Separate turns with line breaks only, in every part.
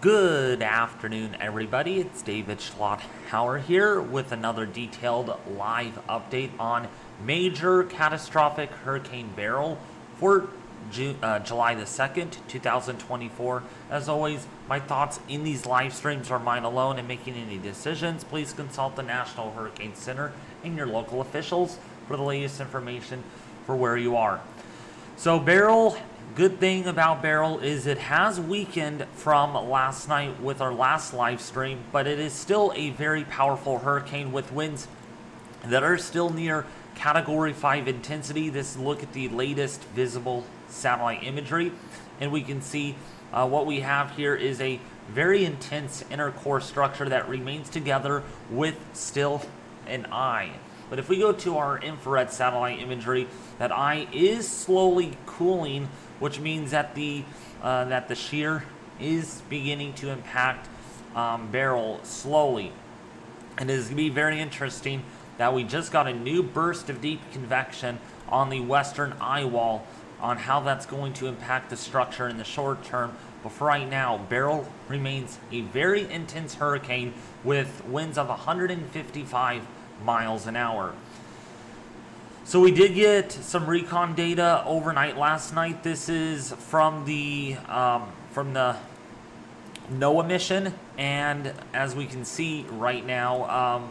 Good afternoon, everybody. It's David Schlotthauer here with another detailed live update on major catastrophic Hurricane Beryl for July the 2nd, 2024. As always, my thoughts in these live streams are mine alone, and making any decisions, please consult the National Hurricane Center and your local officials for the latest information for where you are. So Beryl, good thing about Beryl is it has weakened from last night with our last live stream, but it is still a very powerful hurricane with winds that are still near Category 5 intensity. This look at the latest visible satellite imagery, and we can see what we have here is a very intense inner core structure that remains together with still an eye. But if we go to our infrared satellite imagery, that eye is slowly cooling, which means that the shear is beginning to impact Beryl slowly. And it is going to be very interesting that we just got a new burst of deep convection on the western Eyewall on how that's going to impact the structure in the short term. But for right now, Beryl remains a very intense hurricane with winds of 155 miles an hour. So we did get some recon data overnight last night. This is from the NOAA mission, and as we can see right now,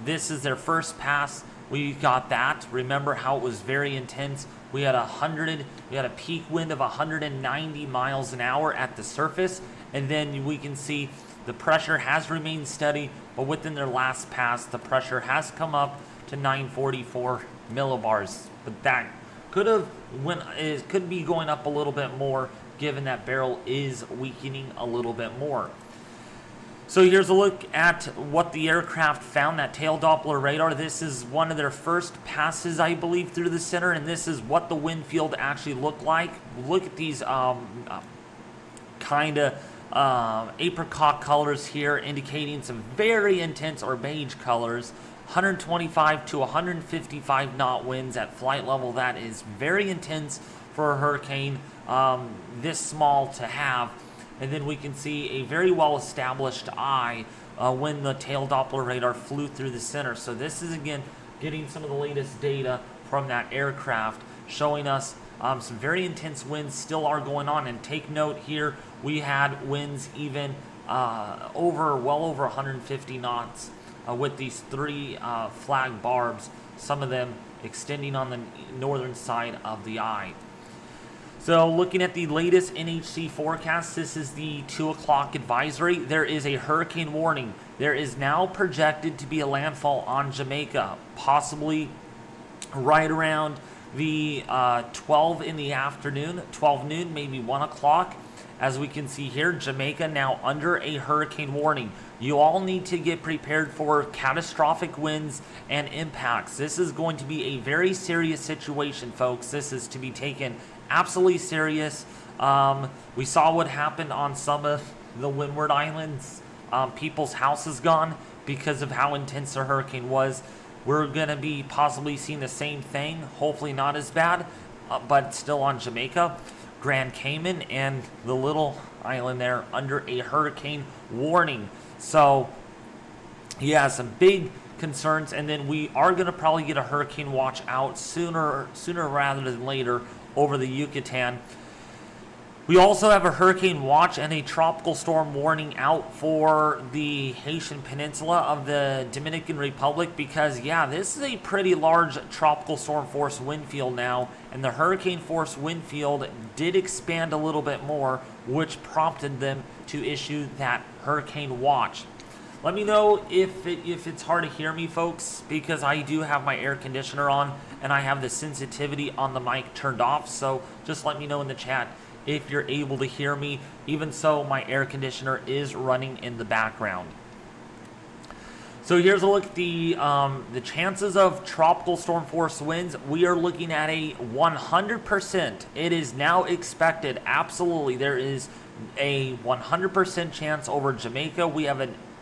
this is their first pass. We got that. Remember how it was very intense. We had a peak wind of 190 miles an hour at the surface, and then we can see the pressure has remained steady, but within their last pass, the pressure has come up to 944 millibars. But that could be going up a little bit more, given that Beryl is weakening a little bit more. So here's a look at what the aircraft found, that tail Doppler radar. This is one of their first passes, I believe, through the center, and this is what the wind field actually looked like. Look at these kind of apricot colors here, indicating some very intense or beige colors. 125 to 155 knot winds at flight level. That is very intense for a hurricane this small to have. And then we can see a very well established eye when the tail Doppler radar flew through the center. So this is again getting some of the latest data from that aircraft, showing us some very intense winds still are going on. And take note here, we had winds even well over 150 knots with these three flag barbs, some of them extending on the northern side of the eye. So looking at the latest NHC forecast, this is the 2 o'clock advisory. There is a hurricane warning. There is now projected to be a landfall on Jamaica, possibly right around the 12 in the afternoon, 12 noon, maybe 1 o'clock. As we can see here, Jamaica now under a hurricane warning. You all need to get prepared for catastrophic winds and impacts. This is going to be a very serious situation, folks. This is to be taken absolutely serious. We saw what happened on some of the Windward Islands. People's houses gone because of how intense the hurricane was. We're going to be possibly seeing the same thing, hopefully not as bad, but still on Jamaica, Grand Cayman, and the little island there under a hurricane warning. So yeah, some big concerns, and then we are going to probably get a hurricane watch out sooner rather than later over the Yucatan. We also have a hurricane watch and a tropical storm warning out for the Haitian Peninsula of the Dominican Republic, because yeah, this is a pretty large tropical storm force wind field now, and the hurricane force wind field did expand a little bit more, which prompted them to issue that hurricane watch. Let me know if it's hard to hear me, folks, because I do have my air conditioner on and I have the sensitivity on the mic turned off. So just let me know in the chat if you're able to hear me. Even so, my air conditioner is running in the background. So here's a look at the chances of tropical storm force winds. We are looking at a 100%. It is now expected. Absolutely, there is a 100% chance over Jamaica. We have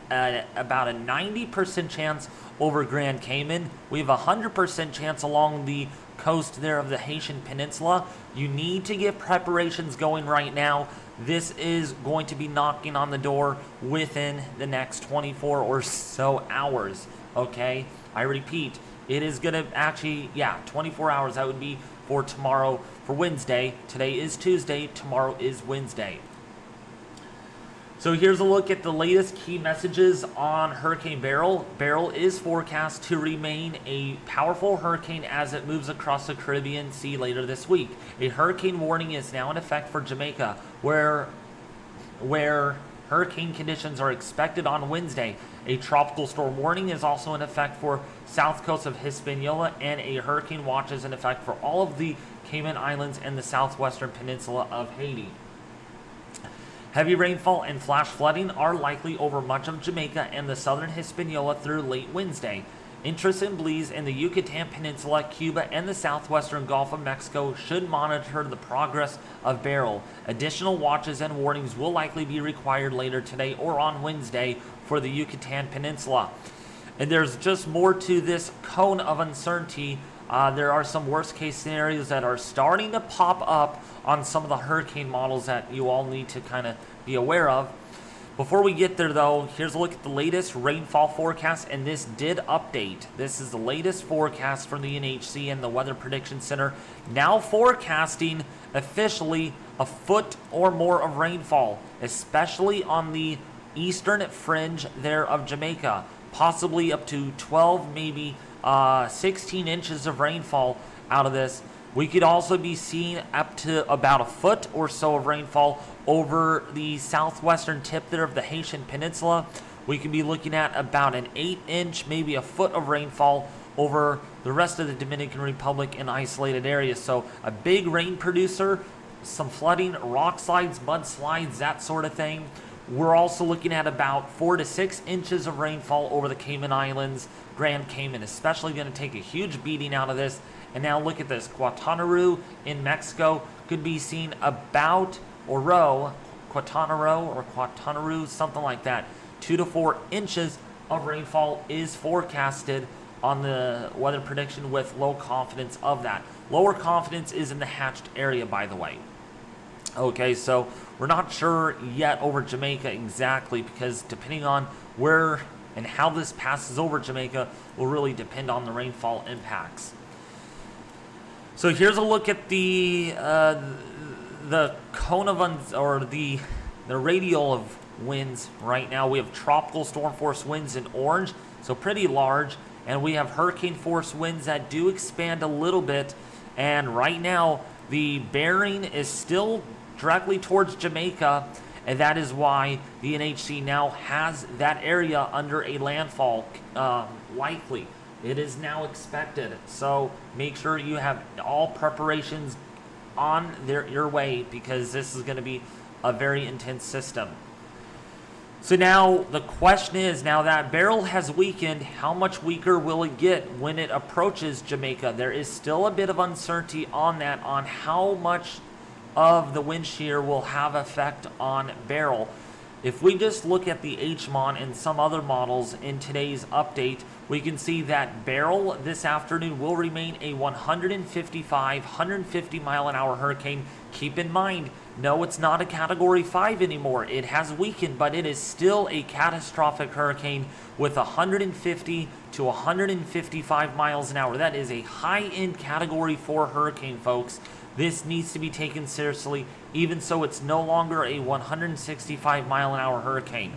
about a 90% chance over Grand Cayman. We have a 100% chance along the coast there of the Haitian Peninsula. You need to get preparations going right now. This is going to be knocking on the door within the next 24 or so hours, okay? I repeat, it is going to actually, 24 hours. That would be for tomorrow, for Wednesday. Today is Tuesday, tomorrow is Wednesday. So here's a look at the latest key messages on Hurricane Beryl. Beryl is forecast to remain a powerful hurricane as it moves across the Caribbean Sea later this week. A hurricane warning is now in effect for Jamaica, where hurricane conditions are expected on Wednesday. A tropical storm warning is also in effect for south coast of Hispaniola, and a hurricane watch is in effect for all of the Cayman Islands and the southwestern peninsula of Haiti. Heavy rainfall and flash flooding are likely over much of Jamaica and the southern Hispaniola through late Wednesday. Interest in Belize in the Yucatan Peninsula, Cuba, and the southwestern Gulf of Mexico should monitor the progress of Beryl. Additional watches and warnings will likely be required later today or on Wednesday for the Yucatan Peninsula. And there's just more to this cone of uncertainty. There are some worst case scenarios that are starting to pop up on some of the hurricane models that you all need to kind of be aware of. Before we get there though, here's a look at the latest rainfall forecast, and this did update. This is the latest forecast from the NHC and the Weather Prediction Center, now forecasting officially a foot or more of rainfall, especially on the eastern fringe there of Jamaica, possibly up to 12, maybe 16 inches of rainfall out of this. We could also be seeing up to about a foot or so of rainfall over the southwestern tip there of the Haitian Peninsula. We could be looking at about an 8-inch, maybe a foot of rainfall over the rest of the Dominican Republic in isolated areas. So a big rain producer, some flooding, rock slides, mudslides, that sort of thing. We're also looking at about 4 to 6 inches of rainfall over the Cayman Islands. Grand Cayman especially going to take a huge beating out of this. And now look at this. Quintana in Mexico could be seen about, Quintana, something like that. 2 to 4 inches of rainfall is forecasted on the weather prediction with low confidence of that. Lower confidence is in the hatched area, by the way. Okay, so we're not sure yet over Jamaica exactly, because depending on where and how this passes over Jamaica will really depend on the rainfall impacts. So here's a look at the cone of the radial of winds right now. We have tropical storm force winds in orange, so pretty large, and we have hurricane force winds that do expand a little bit. And right now the bearing is still directly towards Jamaica, and that is why the NHC now has that area under a landfall likely. It is now expected, so make sure you have all preparations on your way, because this is going to be a very intense system. So now the question is, now that Beryl has weakened, how much weaker will it get when it approaches Jamaica? There is still a bit of uncertainty on that, on how much of the wind shear will have effect on Beryl. If we just look at the HMON and some other models in today's update, we can see that Beryl this afternoon will remain a 150 mile an hour hurricane. Keep in mind, no, it's not a Category 5 anymore. It has weakened, but it is still a catastrophic hurricane with 150 to 155 miles an hour. That is a high-end Category 4 hurricane, folks. This needs to be taken seriously. Even so, it's no longer a 165 mile an hour hurricane.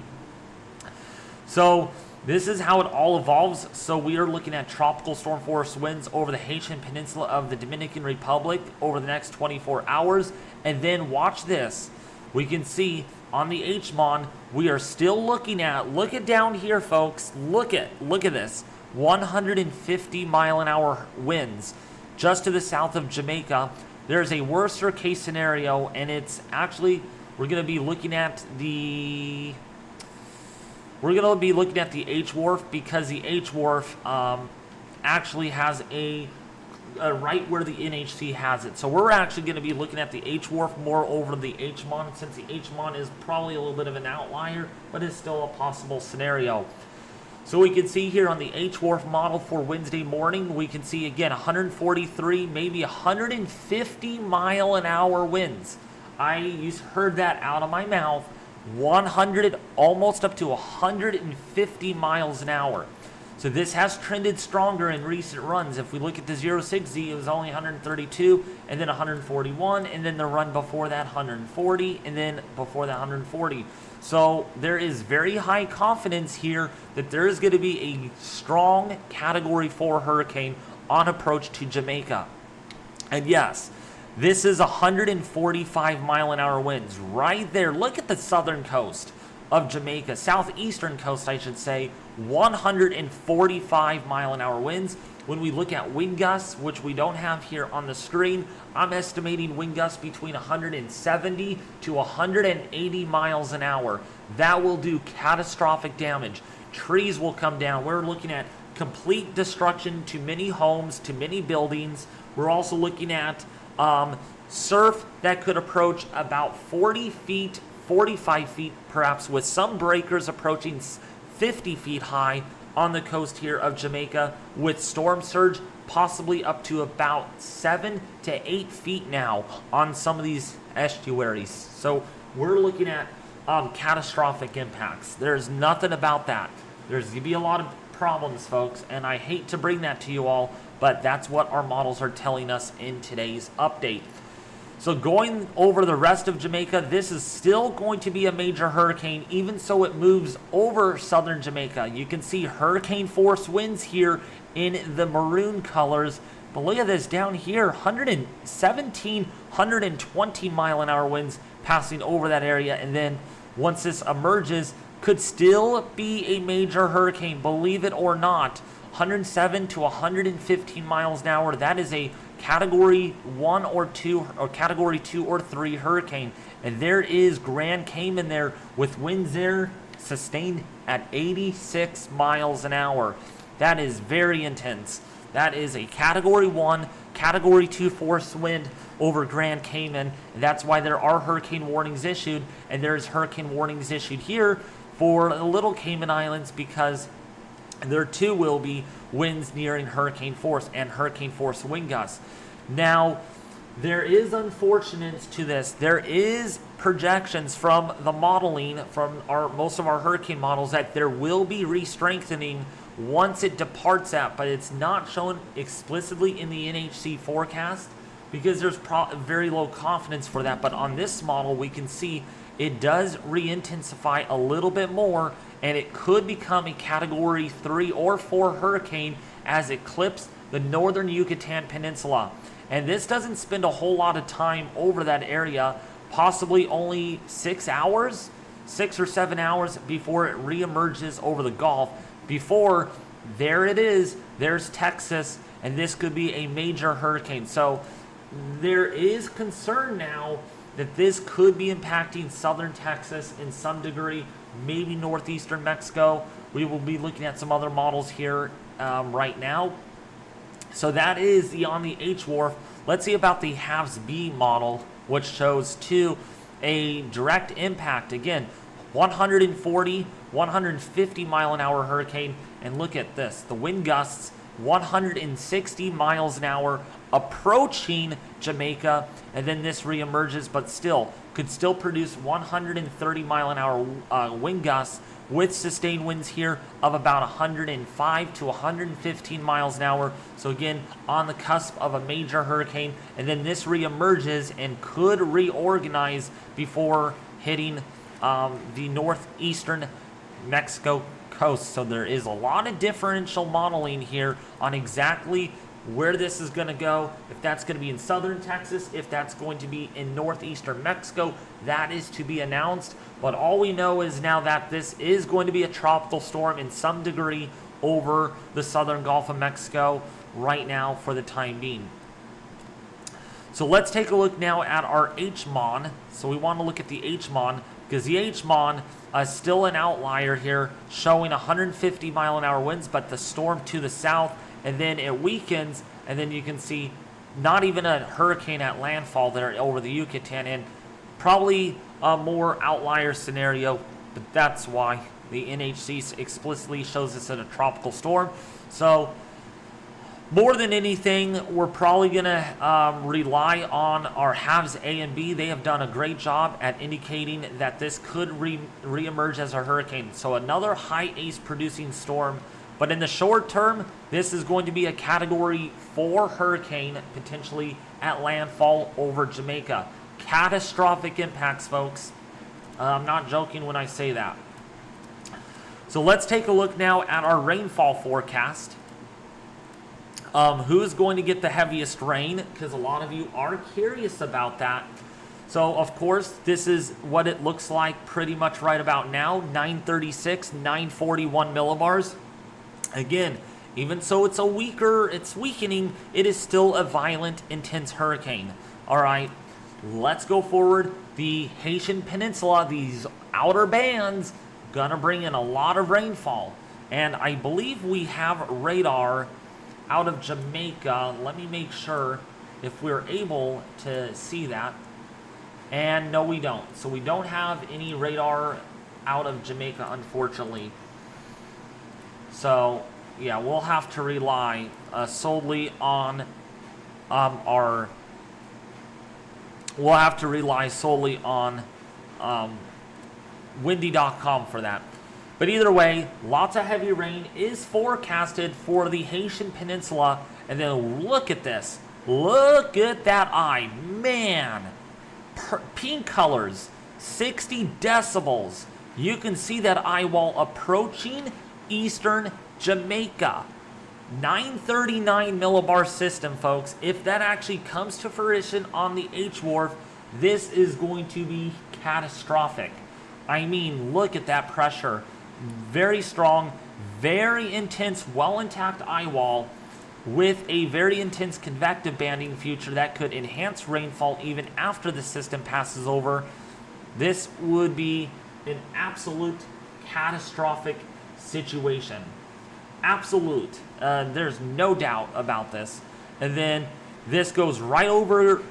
So this is how it all evolves. So we are looking at tropical storm force winds over the Haitian Peninsula of the Dominican Republic over the next 24 hours. And then watch this. We can see on the HMON, we are still looking at, look at down here, folks. Look at this. 150 mile an hour winds just to the south of Jamaica. There's a worser case scenario, and it's actually, we're going to be looking at the H wharf, because the H wharf actually has a right where the NHC has it. So we're actually going to be looking at the H wharf more over the HMON, since the HMON is probably a little bit of an outlier, but is still a possible scenario. So we can see here on the H-Wharf model for Wednesday morning, we can see again 143, maybe 150 mile an hour winds. You heard that out of my mouth. 100, almost up to 150 miles an hour. So this has trended stronger in recent runs. If we look at the 06Z, it was only 132, and then 141, and then the run before that 140, and then before that 140. So there is very high confidence here that there is going to be a strong Category 4 hurricane on approach to Jamaica. And yes, this is 145 mile an hour winds right there. Look at the southern coast of Jamaica, southeastern coast, I should say, 145 mile an hour winds. When we look at wind gusts, which we don't have here on the screen, I'm estimating wind gusts between 170 to 180 miles an hour. That will do catastrophic damage. Trees will come down. We're looking at complete destruction to many homes, to many buildings. We're also looking at surf that could approach about 40 feet, 45 feet perhaps, with some breakers approaching 50 feet high on the coast here of Jamaica, with storm surge possibly up to about 7 to 8 feet now on some of these estuaries. So we're looking at catastrophic impacts. There's nothing about that. There's going to be a lot of problems, folks, and I hate to bring that to you all, but that's what our models are telling us in today's update. So going over the rest of Jamaica, this is still going to be a major hurricane, even so it moves over southern Jamaica. You can see hurricane force winds here in the maroon colors. But look at this down here, 117, 120 mile an hour winds passing over that area. And then once this emerges, could still be a major hurricane, believe it or not. 107 to 115 miles an hour. That is a Category 1 or 2 or Category 2 or 3 hurricane. And there is Grand Cayman there with winds there sustained at 86 miles an hour. That is very intense. That is a Category 1, Category 2 force wind over Grand Cayman. And that's why there are hurricane warnings issued. And there's hurricane warnings issued here for the Little Cayman Islands, because there too will be winds nearing hurricane force and hurricane force wind gusts. Now, there is unfortunate to this. There is projections from the modeling, from most of our hurricane models, that there will be re-strengthening once it departs that, but it's not shown explicitly in the NHC forecast because there's very low confidence for that. But on this model, we can see it does re-intensify a little bit more, and it could become a Category 3 or 4 hurricane as it clips the northern Yucatan Peninsula. And this doesn't spend a whole lot of time over that area, possibly only 6 hours, 6 or 7 hours before it re-emerges over the Gulf. Before, there it is, there's Texas, and this could be a major hurricane. So there is concern now that this could be impacting southern Texas in some degree, maybe northeastern Mexico. We will be looking at some other models here right now. So that is on the H-Wharf. Let's see about the HAVS B model, which shows a direct impact. Again, 140, 150 mile an hour hurricane. And look at this, the wind gusts 160 miles an hour approaching Jamaica, and then this re-emerges, but still could still produce 130 mile an hour wind gusts with sustained winds here of about 105 to 115 miles an hour. So again, on the cusp of a major hurricane, and then this re-emerges and could reorganize before hitting the northeastern Mexico coast. So there is a lot of differential modeling here on exactly where this is going to go, if that's going to be in southern Texas, if that's going to be in northeastern Mexico. That is to be announced, but all we know is now that this is going to be a tropical storm in some degree over the southern Gulf of Mexico right now for the time being. So let's take a look now at our HMON. So we want to look at the HMON because the HMON is still an outlier here, showing 150 mile an hour winds, but the storm to the south, and then it weakens, and then you can see not even a hurricane at landfall there over the Yucatan, and probably a more outlier scenario, but that's why The NHC explicitly shows this as a tropical storm. So more than anything, we're probably going to rely on our halves A and B. They have done a great job at indicating that this could reemerge as a hurricane. So another high ACE producing storm. But in the short term, this is going to be a Category 4 hurricane, potentially at landfall over Jamaica. Catastrophic impacts, folks. I'm not joking when I say that. So let's take a look now at our rainfall forecast. Who's going to get the heaviest rain? Because a lot of you are curious about that. So, of course, this is what it looks like pretty much right about now. 936, 941 millibars. Again, even so it's weakening, it is still a violent, intense hurricane. All right, let's go forward. The Haitian Peninsula, these outer bands, gonna bring in a lot of rainfall. And I believe we have radar out of Jamaica. Let me make sure if we're able to see that. And no, we don't. So we don't have any radar out of Jamaica, unfortunately. So, yeah, we'll have to rely solely on windy.com for that. But either way, lots of heavy rain is forecasted for the Haitian Peninsula. And then look at this. Look at that eye. Man, pink colors, 60 decibels. You can see that Eyewall approaching eastern Jamaica. 939 millibar system, folks. If that actually comes to fruition on the H wharf, this is going to be catastrophic. I mean, look at that pressure. Very strong, very intense, well intact Eyewall with a very intense convective banding feature that could enhance rainfall even after the system passes over. This would be an absolute catastrophic situation. Absolute. There's no doubt about this. And then this goes right over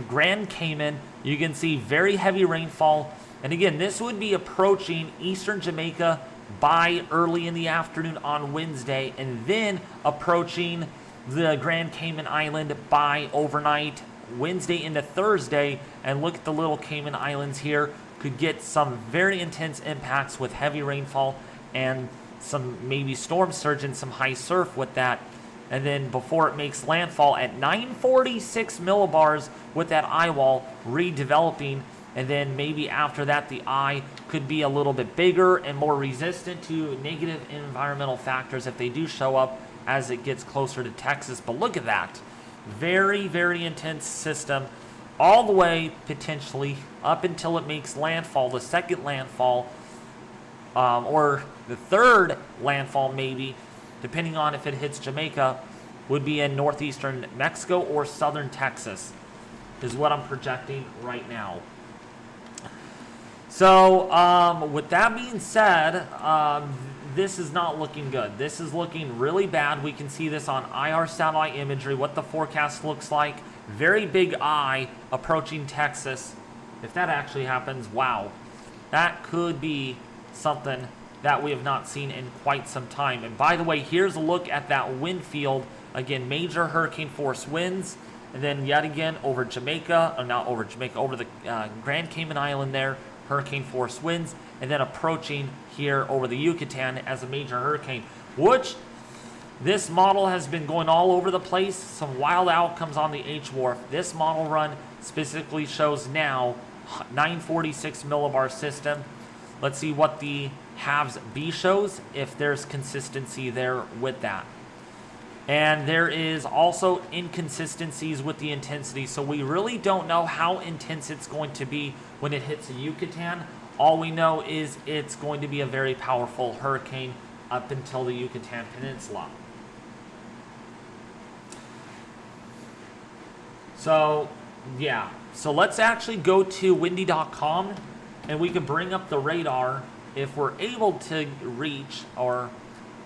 Grand Cayman. You can see very heavy rainfall. And again, this would be approaching eastern Jamaica by early in the afternoon on Wednesday, and then approaching the Grand Cayman Island by overnight Wednesday into Thursday. And look at the little Cayman Islands here. Could get some very intense impacts with heavy rainfall and some maybe storm surge and some high surf with that. And then before it makes landfall at 946 millibars with that Eyewall redeveloping. And then maybe after that, the eye could be a little bit bigger and more resistant to negative environmental factors if they do show up as it gets closer to Texas. But look at that. Very, very intense system all the way potentially up until it makes landfall, the second landfall, or the third landfall maybe, depending on if it hits Jamaica, would be in northeastern Mexico or southern Texas, is what I'm projecting right now. So, with that being said, this is not looking good. This is looking really bad. We can see this on IR satellite imagery, what the forecast looks like. Very big eye approaching Texas. If that actually happens, wow. That could be something that we have not seen in quite some time. And by the way, here's a look at that wind field. Again, major hurricane force winds. And then yet again over Jamaica, or not over Jamaica, over the Grand Cayman Island there. Hurricane force winds, and then approaching here over the Yucatan as a major hurricane, which this model has been going all over the place. Some wild outcomes on the H wharf. This model run specifically shows now 946 millibar system. Let's see what the halves B shows, if there's consistency there with that. And there is also inconsistencies with the intensity, so we really don't know how intense it's going to be when it hits the Yucatan. All we know is it's going to be a very powerful hurricane up until the Yucatan Peninsula. So, yeah. So let's actually go to windy.com, and we can bring up the radar if we're able to reach or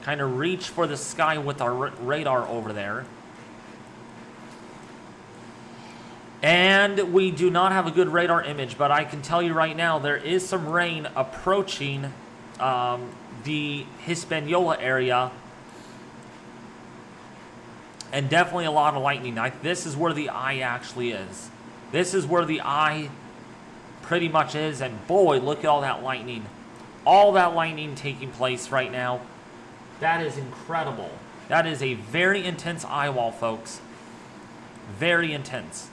kind of reach for the sky with our radar over there. And we do not have a good radar image, but I can tell you right now there is some rain approaching the Hispaniola area. And definitely a lot of lightning. This is where the eye actually is. This is where the eye pretty much is. And boy, look at all that lightning. All that lightning taking place right now. That is incredible. That is a very intense Eyewall, folks. Very intense.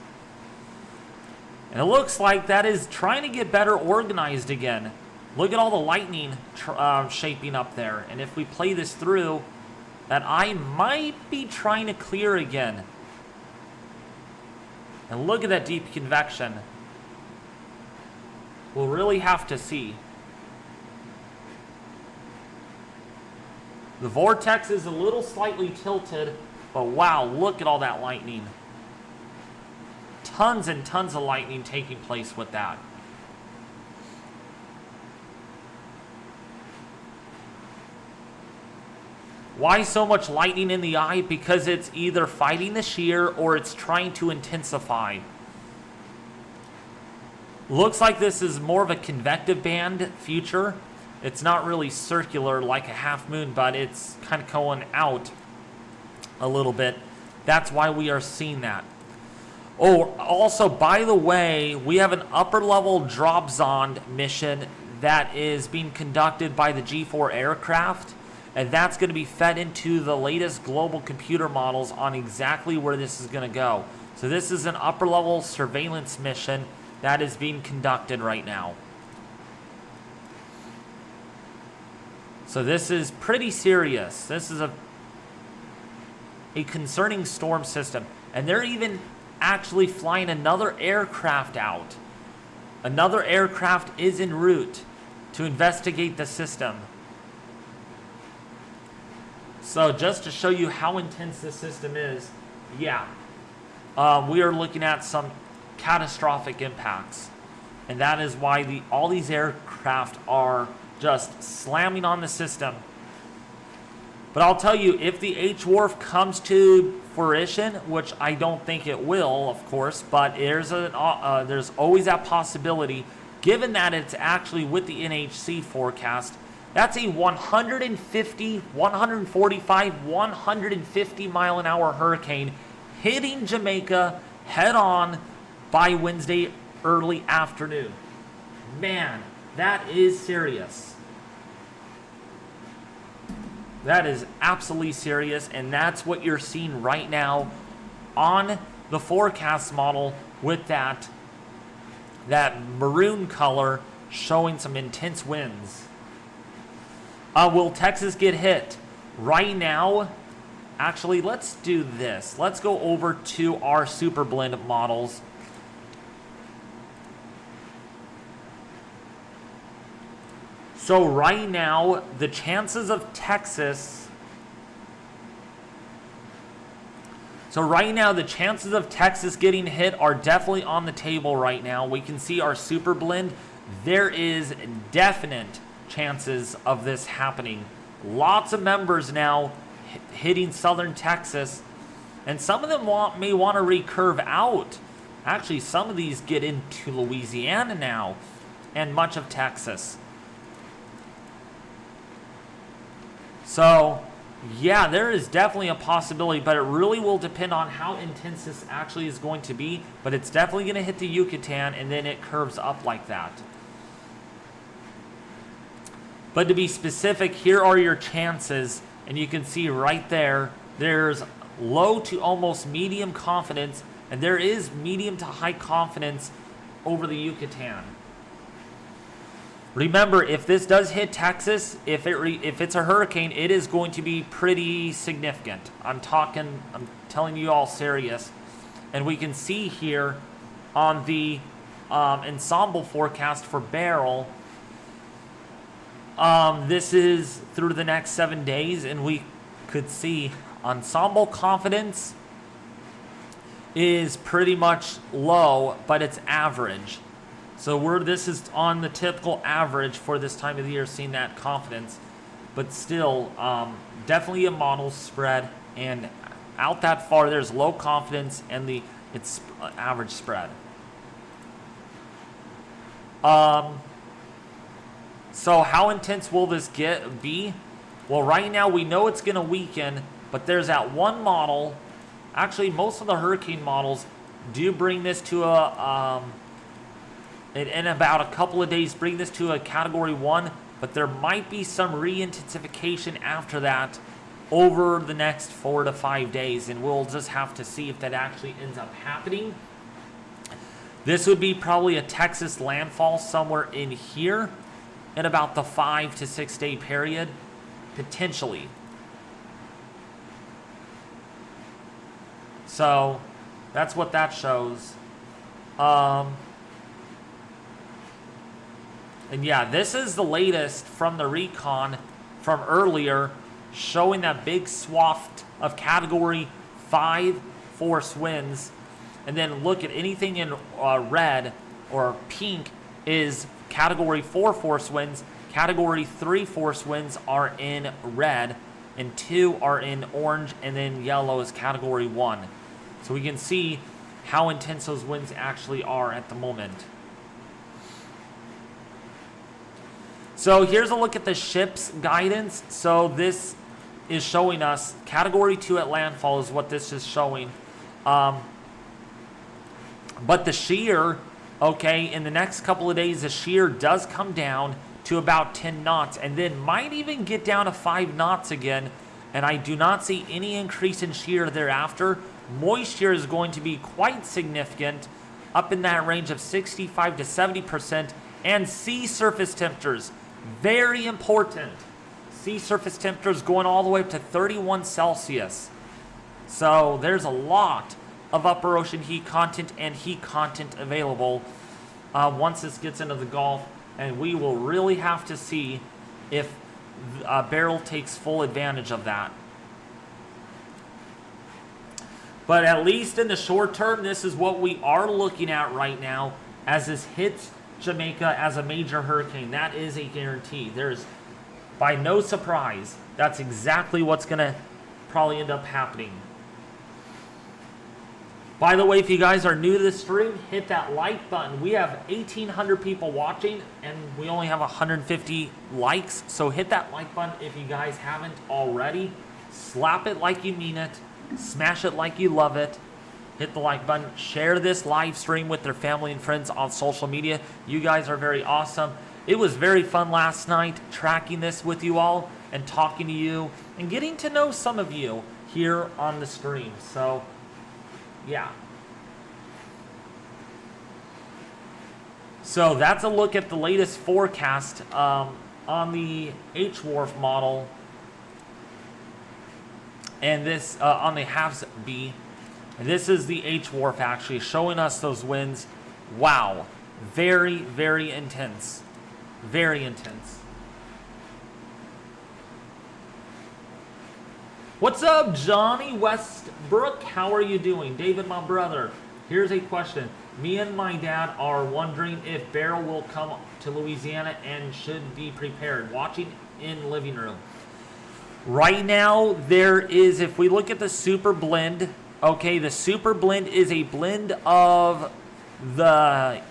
And it looks like that is trying to get better organized again. Look at all the lightning shaping up there. And if we play this through, that eye might be trying to clear again. And look at that deep convection. We'll really have to see. The vortex is a little slightly tilted, but wow, look at all that lightning. Tons and tons of lightning taking place with that. Why so much lightning in the eye? Because it's either fighting the shear or it's trying to intensify. Looks like this is more of a convective band future. It's not really circular like a half moon, but it's kind of going out a little bit. That's why we are seeing that. Oh, also, by the way, we have an upper level drop zone mission that is being conducted by the G4 aircraft. And that's going to be fed into the latest global computer models on exactly where this is going to go. So this is an upper level surveillance mission that is being conducted right now. So this is pretty serious. This is a concerning storm system. And they're even actually flying another aircraft out. Another aircraft is en route to investigate the system. So just to show you how intense this system is, yeah, we are looking at some catastrophic impacts. And that is why all these aircraft are just slamming on the system. But I'll tell you, if the H-Wharf comes to fruition, which I don't think it will, of course, but there's always that possibility, given that it's actually with the NHC forecast. That's a 150, 145, 150 mile an hour hurricane hitting Jamaica head on by Wednesday early afternoon. Man, that is serious. That is absolutely serious, and that's what you're seeing right now on the forecast model with that maroon color showing some intense winds. Will Texas get hit? Right now, actually, let's do this. Let's go over to our super blend models. So right now, the chances of Texas getting hit are definitely on the table right now. We can see our super blend. There is definite chances of this happening. Lots of members now hitting southern Texas, and some of them may want to recurve out. Actually, some of these get into Louisiana now and much of Texas. So yeah, there is definitely a possibility, but it really will depend on how intense this actually is going to be. But it's definitely going to hit the Yucatan, and then it curves up like that. But to be specific, here are your chances, and you can see right there, there's low to almost medium confidence, and there is medium to high confidence over the Yucatan. Remember, if this does hit Texas, if it's a hurricane, it is going to be pretty significant. I'm telling you all serious. And we can see here on the ensemble forecast for Beryl, this is through the next 7 days, and we could see ensemble confidence is pretty much low, but it's average. So this is on the typical average for this time of the year, seeing that confidence. But still, definitely a model spread, and out that far, there's low confidence, and it's average spread. So So how intense will this be? Well, right now we know it's going to weaken, but there's that one model. Actually, most of the hurricane models do bring this to in about a couple of days, bring this to a Category 1, but there might be some re-intensification after that over the next 4 to 5 days, and we'll just have to see if that actually ends up happening. This would be probably a Texas landfall somewhere in here in about the 5 to 6 day period, potentially. So that's what that shows. And yeah, this is the latest from the recon from earlier, showing that big swath of Category 5 force winds. And then look at anything in red or pink is Category 4 force winds. Category 3 force winds are in red, and 2 are in orange, and then yellow is Category 1. So we can see how intense those winds actually are at the moment. So here's a look at the ship's guidance. So this is showing us Category 2 at landfall is what this is showing. But the shear, okay, in the next couple of days, the shear does come down to about 10 knots and then might even get down to 5 knots again. And I do not see any increase in shear thereafter. Moisture is going to be quite significant, up in that range of 65 to 70%. And sea surface temperatures, very important. Sea surface temperatures going all the way up to 31 Celsius. So there's a lot of upper ocean heat content and heat content available once this gets into the Gulf, and we will really have to see if Beryl takes full advantage of that. But at least in the short term, this is what we are looking at right now as this hits Jamaica as a major hurricane. That is a guarantee. There's, by no surprise, that's exactly what's going to probably end up happening. By the way, if you guys are new to the stream, hit that like button. We have 1,800 people watching, and we only have 150 likes. So hit that like button if you guys haven't already. Slap it like you mean it. Smash it like you love it. Hit the like button. Share this live stream with their family and friends on social media. You guys are very awesome. It was very fun last night tracking this with you all and talking to you and getting to know some of you here on the stream. So, yeah. So that's a look at the latest forecast on the H-Wharf model. And this on the HAFS-B. This is the H-Wharf actually showing us those winds. Wow. Very, very intense. Very intense. What's up, Johnny Westbrook? How are you doing? David, my brother. Here's a question. Me and my dad are wondering if Beryl will come to Louisiana and should be prepared. Watching in living room. Right now, there is, if we look at the super blend, okay, the super blend is a blend of the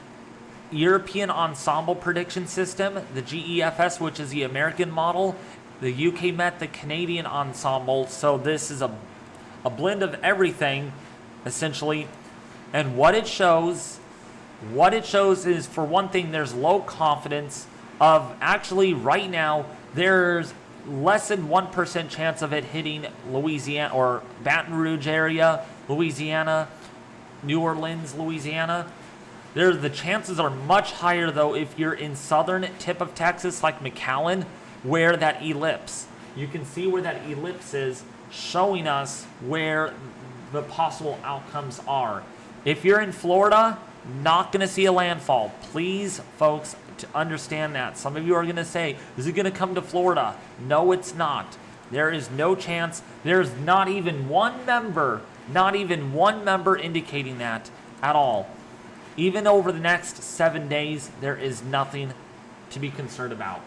European Ensemble Prediction System, the GEFS, which is the American model, the UK Met, the Canadian Ensemble. So this is a blend of everything, essentially. And what it shows is, for one thing, there's low confidence of, actually right now, there's less than 1% chance of it hitting Louisiana or Baton Rouge area, Louisiana, New Orleans, Louisiana. The chances are much higher, though, if you're in southern tip of Texas, like McAllen, where that ellipse. You can see where that ellipse is, showing us where the possible outcomes are. If you're in Florida, not going to see a landfall. Please, folks, to understand that. Some of you are going to say, is it going to come to Florida? No, it's not. There is no chance. There's not even one member indicating that at all. Even over the next 7 days, there is nothing to be concerned about.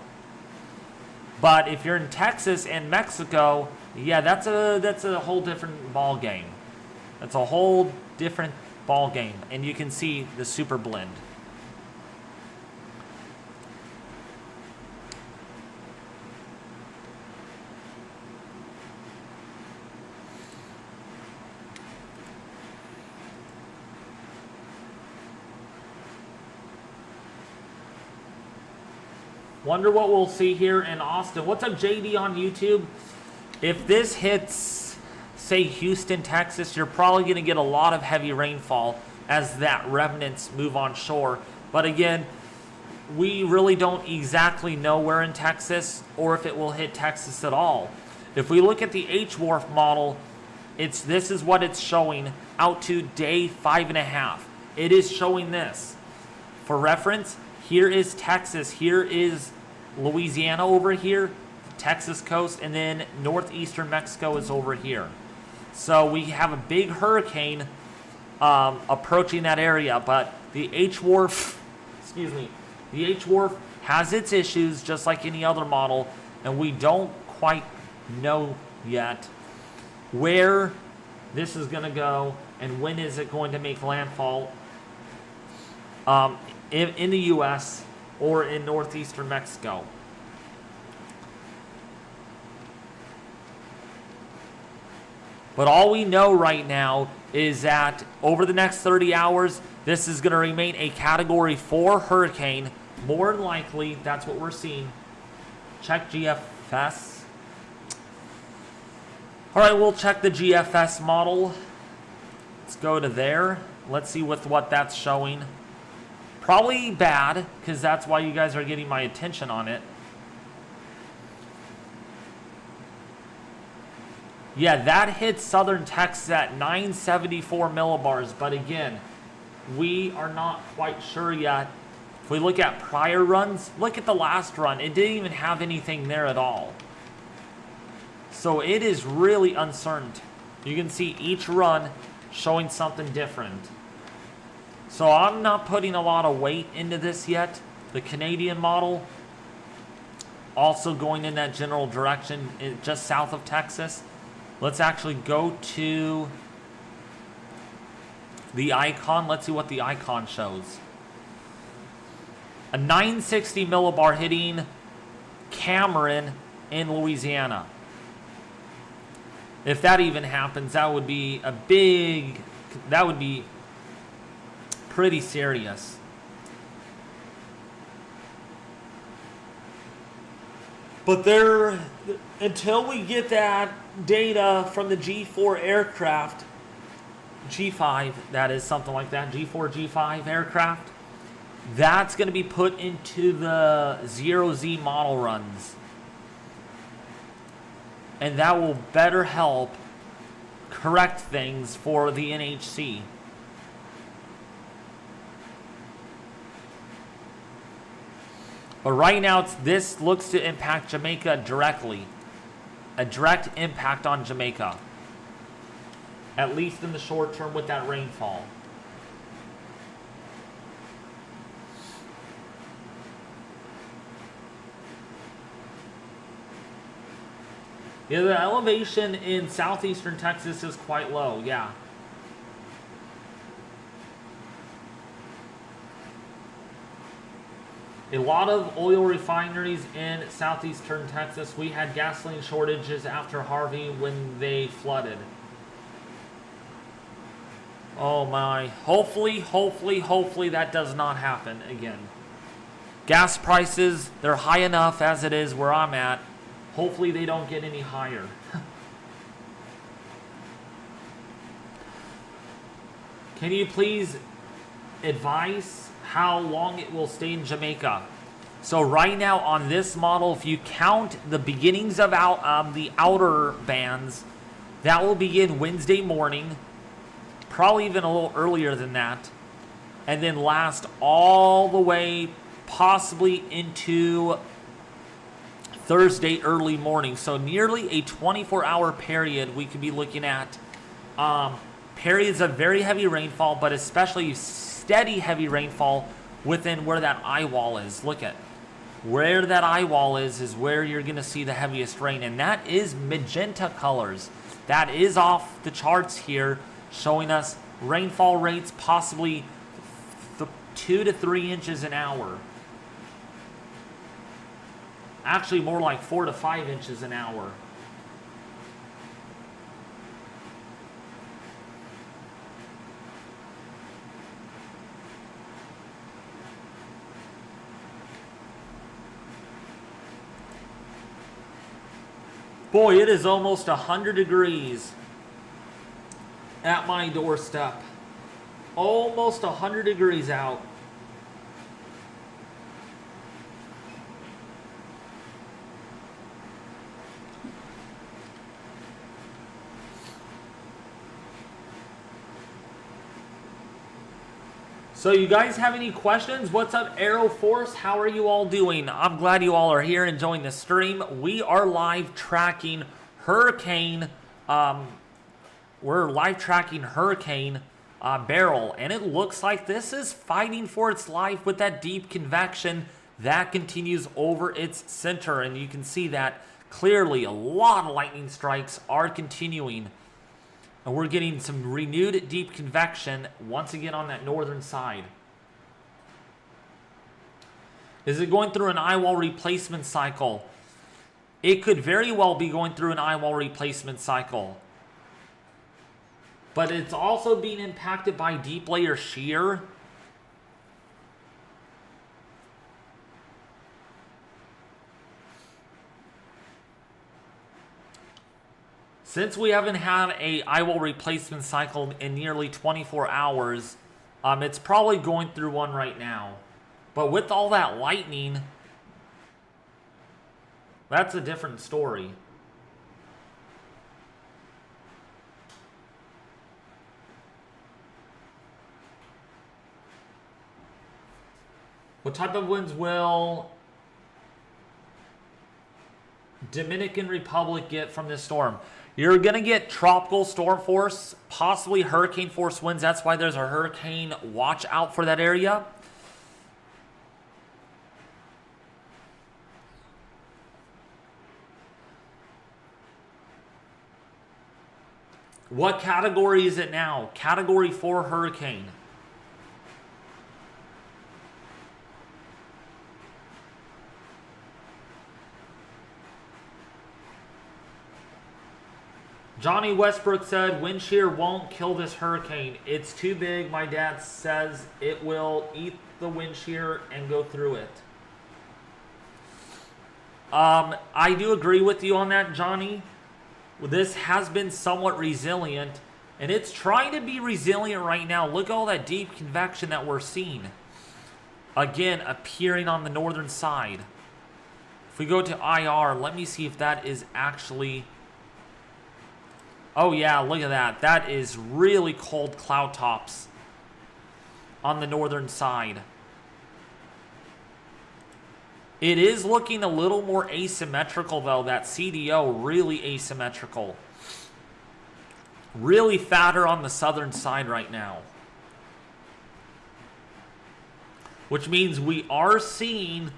But if you're in Texas and Mexico, yeah, that's a whole different ball game. That's a whole different ball game, and you can see the super blend. Wonder what we'll see here in Austin. What's up, JD on YouTube? If this hits, say, Houston, Texas, you're probably going to get a lot of heavy rainfall as that remnants move on shore. But again, we really don't exactly know where in Texas or if it will hit Texas at all. If we look at the H-Wharf model, this is what it's showing out to day 5.5. It is showing this. For reference, here is Texas, here is Louisiana over here, Texas coast, and then northeastern Mexico is over here. So we have a big hurricane approaching that area, but the H-Wharf, the H-Wharf has its issues just like any other model, and we don't quite know yet where this is going to go and when is it going to make landfall in the U.S. or in northeastern Mexico. But all we know right now is that over the next 30 hours, this is going to remain a Category 4 hurricane. More than likely, that's what we're seeing. Check GFS. All right, we'll check the GFS model. Let's go to there. Let's see what that's showing. Probably bad, because that's why you guys are getting my attention on it. Yeah, that hit southern Texas at 974 millibars, but again, we are not quite sure yet. If we look at prior runs, look at the last run. It didn't even have anything there at all. So it is really uncertain. You can see each run showing something different. So I'm not putting a lot of weight into this yet. The Canadian model also going in that general direction just south of Texas. Let's actually go to the icon. Let's see what the icon shows. A 960 millibar hitting Cameron in Louisiana. If that even happens, that would be pretty serious. But until we get that data from the G4 aircraft, G5, that is something like that, G4, G5 aircraft, that's going to be put into the 0Z model runs. And that will better help correct things for the NHC. But right now, this looks to impact Jamaica directly. A direct impact on Jamaica. At least in the short term with that rainfall. Yeah, the elevation in southeastern Texas is quite low, yeah. A lot of oil refineries in southeastern Texas. We had gasoline shortages after Harvey when they flooded. Oh my. Hopefully that does not happen again. Gas prices, they're high enough as it is where I'm at. Hopefully they don't get any higher. Can you please advise how long it will stay in Jamaica? So right now on this model, if you count the beginnings of the outer bands, that will begin Wednesday morning, probably even a little earlier than that, and then last all the way possibly into Thursday early morning. So nearly a 24-hour period we could be looking at. Periods of very heavy rainfall, but especially steady heavy rainfall within where that Eyewall is. Look at where that Eyewall is where you're going to see the heaviest rain. And that is magenta colors. That is off the charts here, showing us rainfall rates possibly 2 to 3 inches an hour. Actually, more like 4 to 5 inches an hour. Boy, it is almost 100 degrees at my doorstep. Almost 100 degrees out. So you guys have any questions? What's up, Aero Force? How are you all doing? I'm glad you all are here enjoying the stream. We are live tracking Hurricane. We're live tracking Hurricane Beryl, and it looks like this is fighting for its life with that deep convection that continues over its center, and you can see that clearly. A lot of lightning strikes are continuing. And we're getting some renewed deep convection once again on that northern side. Is it going through an eyewall replacement cycle? It could very well be going through an eyewall replacement cycle. But it's also being impacted by deep layer shear. Since we haven't had a eyewall replacement cycle in nearly 24 hours, it's probably going through one right now. But with all that lightning, that's a different story. What type of winds will Dominican Republic get from this storm? You're going to get tropical storm force, possibly hurricane force winds. That's why there's a hurricane watch out for that area. What category is it now? Category 4 hurricane. Johnny Westbrook said, wind shear won't kill this hurricane. It's too big. My dad says it will eat the wind shear and go through it. I do agree with you on that, Johnny. This has been somewhat resilient, and it's trying to be resilient right now. Look at all that deep convection that we're seeing. Again, appearing on the northern side. If we go to IR, let me see if that is actually... Oh yeah, look at that. That is really cold cloud tops on the northern side. It is looking a little more asymmetrical though, that CDO, really asymmetrical. Really fatter on the southern side right now. Which means we are seeing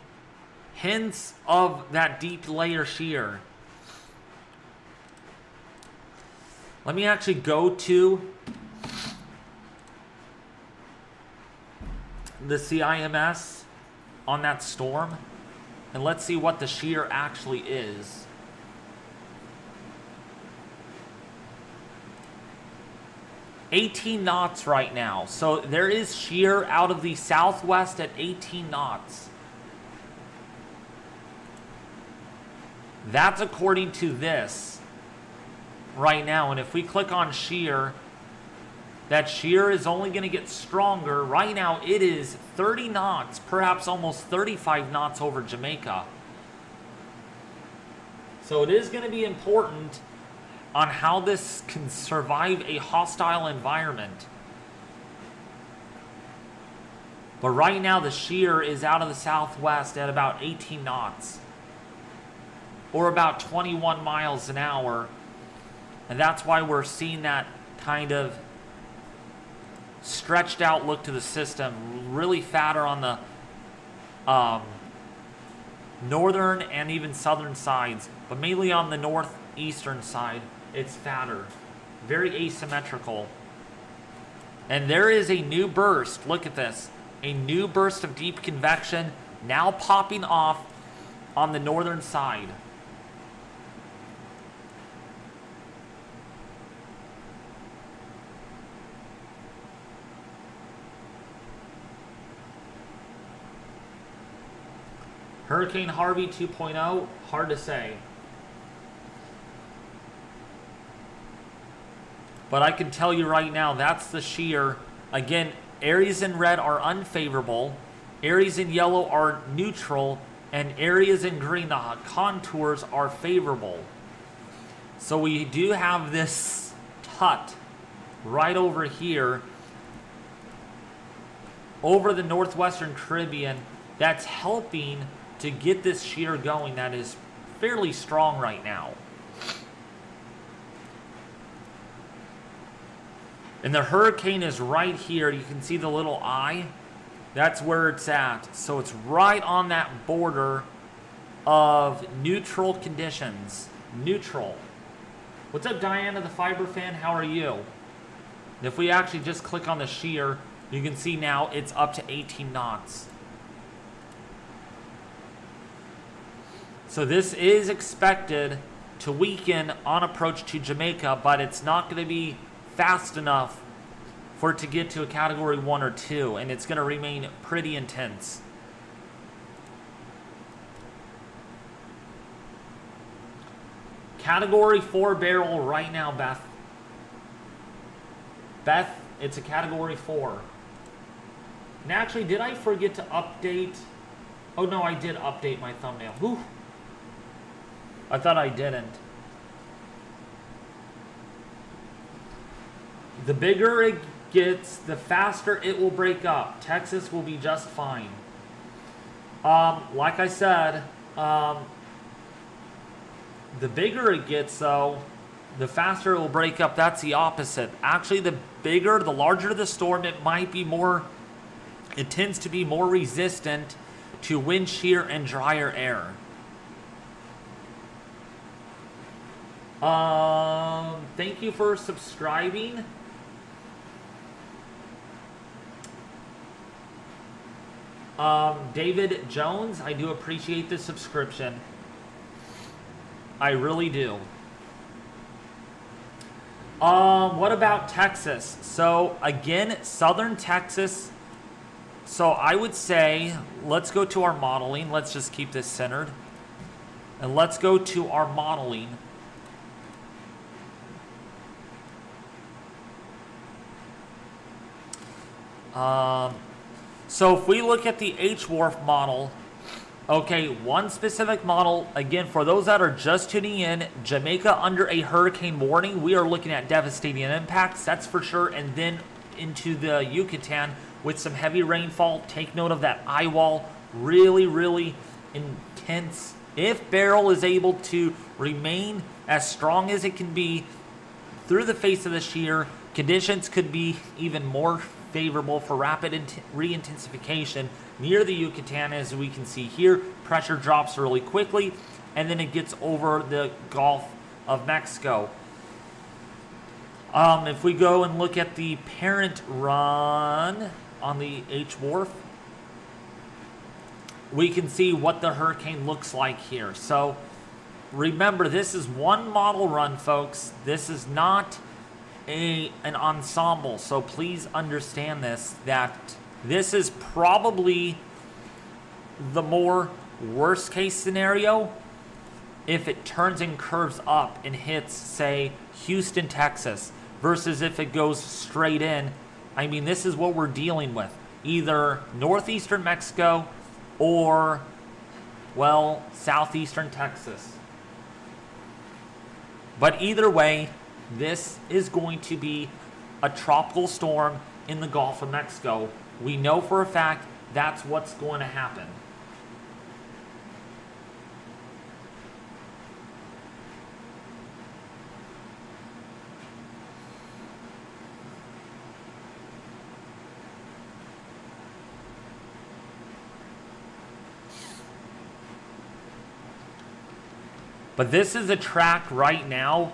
hints of that deep layer shear. Let me actually go to the CIMS on that storm, and let's see what the shear actually is. $18 knots right now. So there is shear out of the southwest at 18 knots. That's according to this right now. And if we click on shear, that shear is only going to get stronger. Right now it is 30 knots, perhaps almost 35 knots over Jamaica. So it is going to be important on how this can survive a hostile environment. But right now the shear is out of the southwest at about 18 knots, or about 21 miles an hour. And that's why we're seeing that kind of stretched out look to the system. Really fatter on the northern and even southern sides, but mainly on the northeastern side, it's fatter. Very asymmetrical. And there is a new burst. Look at this. A new burst of deep convection now popping off on the northern side. Hurricane Harvey 2.0, hard to say. But I can tell you right now, that's the shear. Again, areas in red are unfavorable, areas in yellow are neutral, and areas in green, the contours are favorable. So we do have this tut right over here, over the northwestern Caribbean, that's helping to get this shear going that is fairly strong right now. And the hurricane is right here. You can see the little eye. That's where it's at. So it's right on that border of neutral conditions. Neutral. What's up, Diana, the fiber fan? How are you? And if we actually just click on the shear, you can see now it's up to 18 knots. So this is expected to weaken on approach to Jamaica, but it's not going to be fast enough for it to get to a category 1 or 2, and it's going to remain pretty intense. Category 4 Beryl right now, Beth. Beth, it's a category 4. And actually, did I forget to update? Oh no, I did update my thumbnail. Whew. I thought I didn't. The bigger it gets, the faster it will break up. Texas will be just fine. Like I said, the bigger it gets, though, the faster it will break up. That's the opposite. Actually, the larger the storm, it tends to be more resistant to wind shear and drier air. Thank you for subscribing. David Jones, I do appreciate the subscription. I really do. What about Texas? So again, southern Texas. So I would say, let's go to our modeling. Let's just keep this centered. And let's go to our modeling. So if we look at the H-Wharf model, okay, one specific model, again, for those that are just tuning in, Jamaica under a hurricane warning, we are looking at devastating impacts, that's for sure, and then into the Yucatan with some heavy rainfall. Take note of that Eyewall, really, really intense. If Beryl is able to remain as strong as it can be through the face of the shear, conditions could be even more favorable for rapid re-intensification near the Yucatan. As we can see here, pressure drops really quickly, and then it gets over the Gulf of Mexico. If we go and look at the parent run on the H-Wharf, we can see what the hurricane looks like here. So remember, this is one model run, folks. This is not an ensemble, so please understand this, that this is probably the more worst case scenario if it turns and curves up and hits, say, Houston, Texas, versus if it goes straight in. I mean, this is what we're dealing with, either northeastern Mexico or, well, southeastern Texas. But either way, this is going to be a tropical storm in the Gulf of Mexico. We know for a fact that's what's going to happen. But this is a track right now.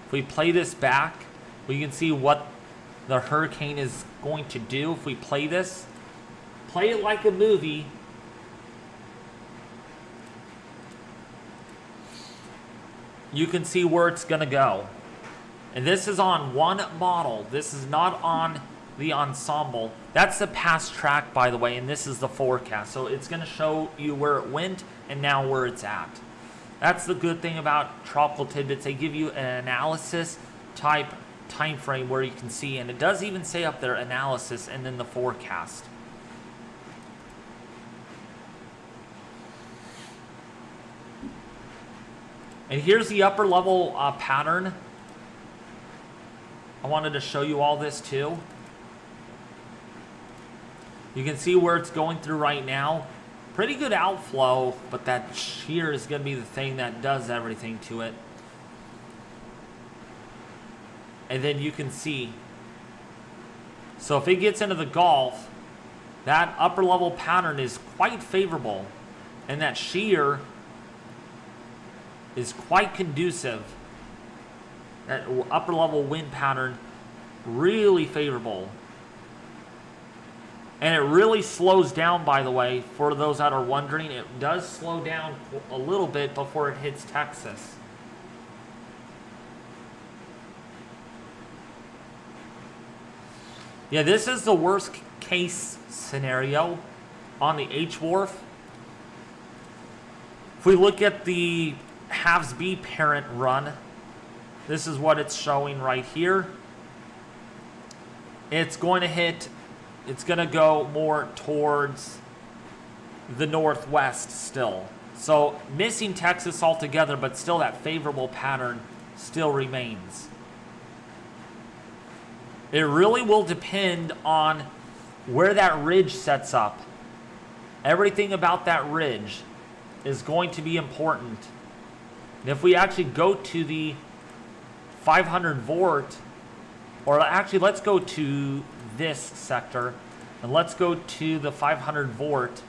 If we play this back, we can see what the hurricane is going to do. If we play this, play it like a movie. You can see where it's going to go. And this is on one model. This is not on the ensemble. That's the past track, by the way, and this is the forecast. So it's going to show you where it went and now where it's at. That's the good thing about Tropical Tidbits. They give you an analysis type time frame where you can see, and it does even say up there analysis and then the forecast. And here's the upper level pattern. I wanted to show you all this too. You can see where it's going through right now. Pretty good outflow, but that shear is going to be the thing that does everything to it. And then you can see, so if it gets into the Gulf, that upper level pattern is quite favorable, and that shear is quite conducive. That upper level wind pattern, really favorable. And it really slows down, by the way, for those that are wondering. It does slow down a little bit before it hits Texas. Yeah, this is the worst case scenario on the H wharf. If we look at the halves B parent run, this is what it's showing right here. It's going to go more towards the northwest still. So missing Texas altogether, but still that favorable pattern still remains. It really will depend on where that ridge sets up. Everything about that ridge is going to be important. And if we actually go to the 500 volt, or actually let's go to this sector, and let's go to the 500 volt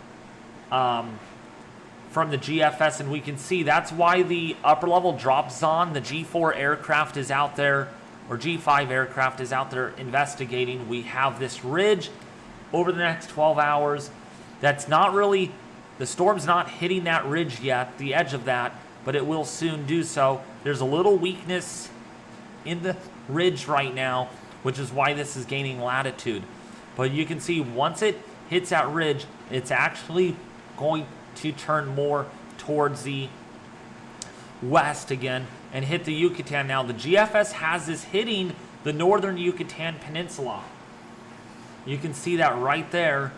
from the GFS, and we can see that's why the upper level drop zone, the G4 aircraft is out there, or G5 aircraft is out there investigating. We have this ridge over the next 12 hours. That's not really, the storm's not hitting that ridge yet, the edge of that, but it will soon do so. There's a little weakness in the ridge right now, which is why this is gaining latitude. But you can see once it hits that ridge, it's actually going to turn more towards the west again and hit the Yucatan. Now the GFS has this hitting the northern Yucatan Peninsula. You can see that right there,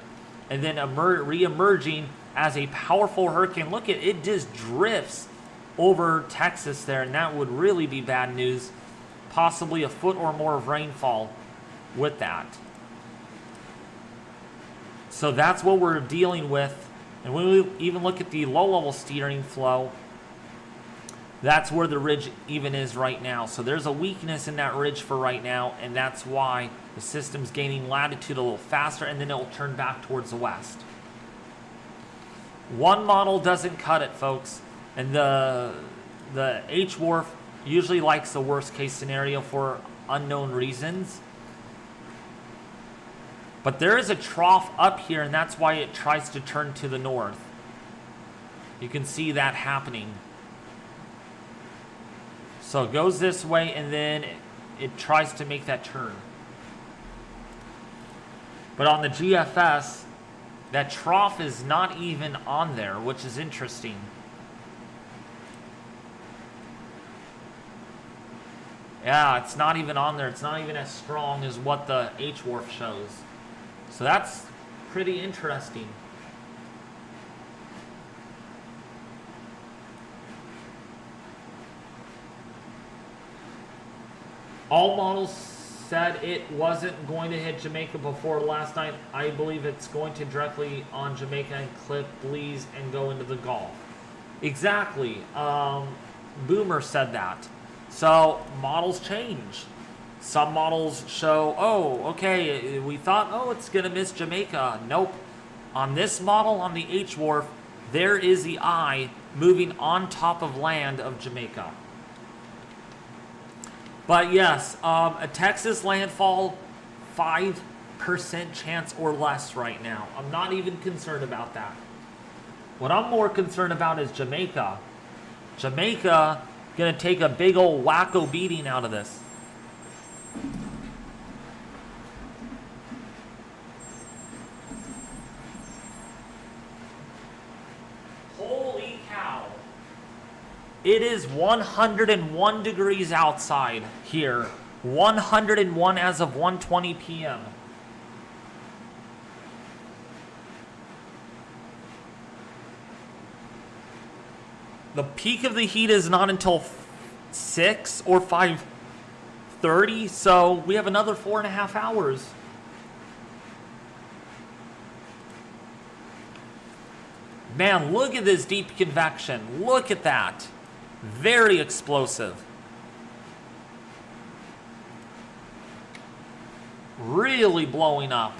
and then re-emerging as a powerful hurricane. Look at it, just drifts over Texas there, and that would really be bad news. Possibly a foot or more of rainfall with that. So that's what we're dealing with. And when we even look at the low-level steering flow, that's where the ridge even is right now. So there's a weakness in that ridge for right now, and that's why the system's gaining latitude a little faster, and then it will turn back towards the west. One model doesn't cut it, folks. And the H wharf usually likes the worst case scenario for unknown reasons. But there is a trough up here, and that's why it tries to turn to the north. You can see that happening. So it goes this way, and then it tries to make that turn. But on the GFS, that trough is not even on there, which is interesting. Yeah, it's not even on there. It's not even as strong as what the H wharf shows. So that's pretty interesting. All models said it wasn't going to hit Jamaica before last night. I believe it's going to directly on Jamaica and clip Belize and go into the Gulf. Exactly. Boomer said that. So models change. Some models show, oh, okay, we thought, oh, it's going to miss Jamaica. Nope. On this model, on the H wharf, there is the eye moving on top of land of Jamaica. But yes, a Texas landfall, 5% chance or less right now. I'm not even concerned about that. What I'm more concerned about is Jamaica. Jamaica going to take a big old wacko beating out of this. Holy cow. It is 101 degrees outside here 101 as of 1:20 p.m. The peak of the heat is not until 6 or 5:30, so we have another 4.5 hours. Man, look at this deep convection. Look at that. Very explosive. Really blowing up.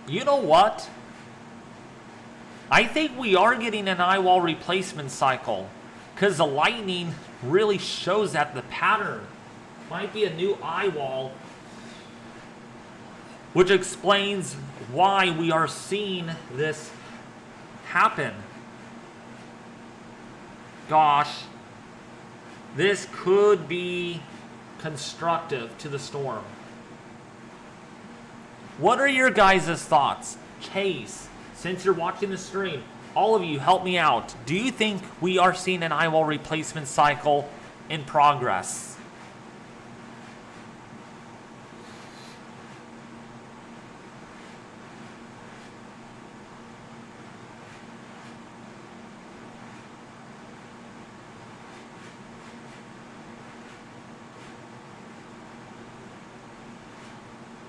You know what? I think we are getting an eyewall replacement cycle, because the lightning really shows that the pattern might be a new eyewall, which explains why we are seeing this happen. Gosh, this could be constructive to the storm. What are your guys' thoughts? Chase, since you're watching the stream, all of you help me out. Do you think we are seeing an eyewall replacement cycle in progress?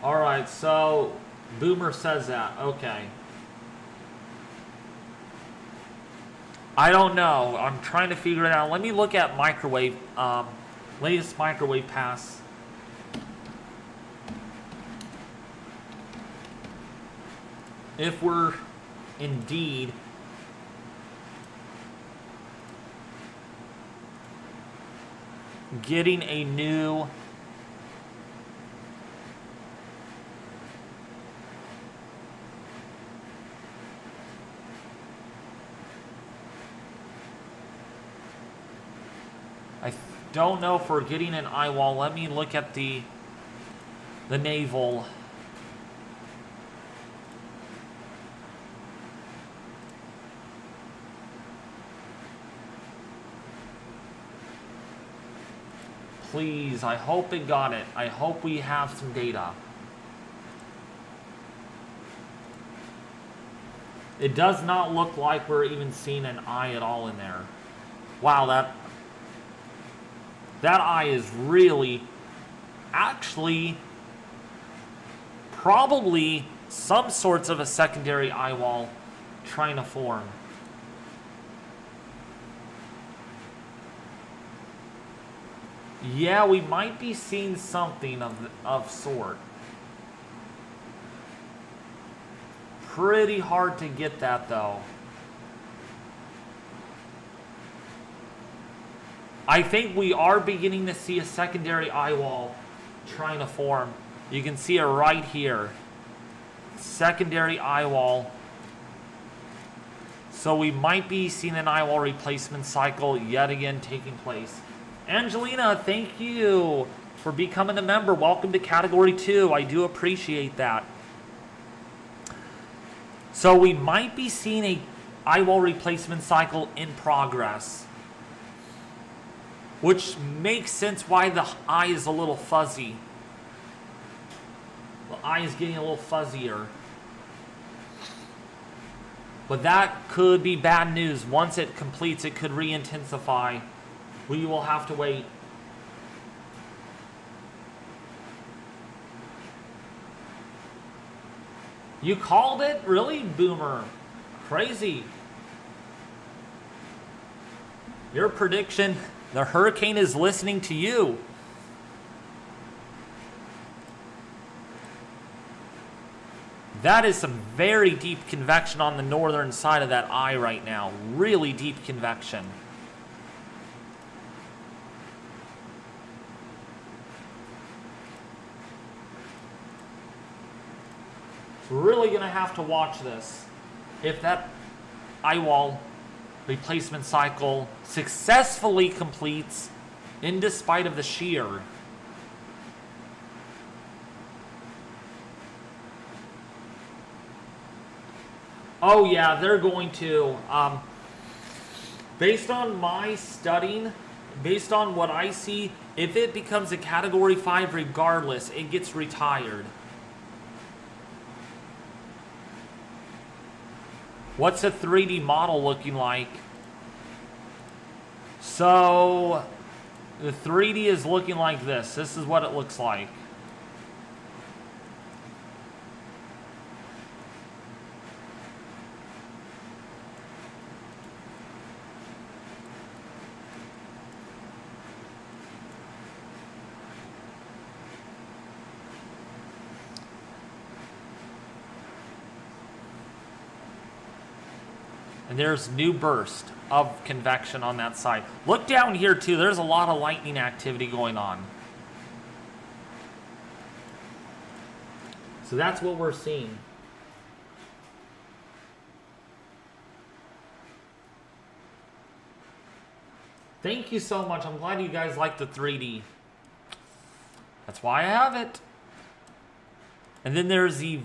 All right, so Boomer says that. Okay. I don't know. I'm trying to figure it out. Let me look at microwave, latest microwave pass. If we're indeed getting a new don't know if we're getting an eyewall. Let me look at the naval. Please, I hope it got it. I hope we have some data. It does not look like we're even seeing an eye at all in there. Wow, that eye is really, actually, probably some sorts of a secondary eye wall trying to form. Yeah, we might be seeing something of sort. Pretty hard to get that, though. I think we are beginning to see a secondary eye wall trying to form. You can see it right here. Secondary eye wall. So we might be seeing an eye wall replacement cycle yet again taking place. Angelina, thank you for becoming a member. Welcome to Category 2. I do appreciate that. So we might be seeing a eye wall replacement cycle in progress, which makes sense why the eye is a little fuzzy. The eye is getting a little fuzzier. But that could be bad news. Once it completes, it could re-intensify. We will have to wait. You called it? Really, Boomer? Crazy. Your prediction, the hurricane is listening to you. That is some very deep convection on the northern side of that eye right now. Really deep convection. Really going to have to watch this. If that eye wall replacement cycle successfully completes in despite of the shear. Oh yeah, they're going to Based on my studying, based on what I see, if it becomes a Category 5 regardless, it gets retired. What's a 3D model looking like? So, the 3D is looking like this. This is what it looks like. And there's new burst of convection on that side. Look down here too. There's a lot of lightning activity going on. So that's what we're seeing. Thank you so much. I'm glad you guys like the 3D. That's why I have it. And then there's the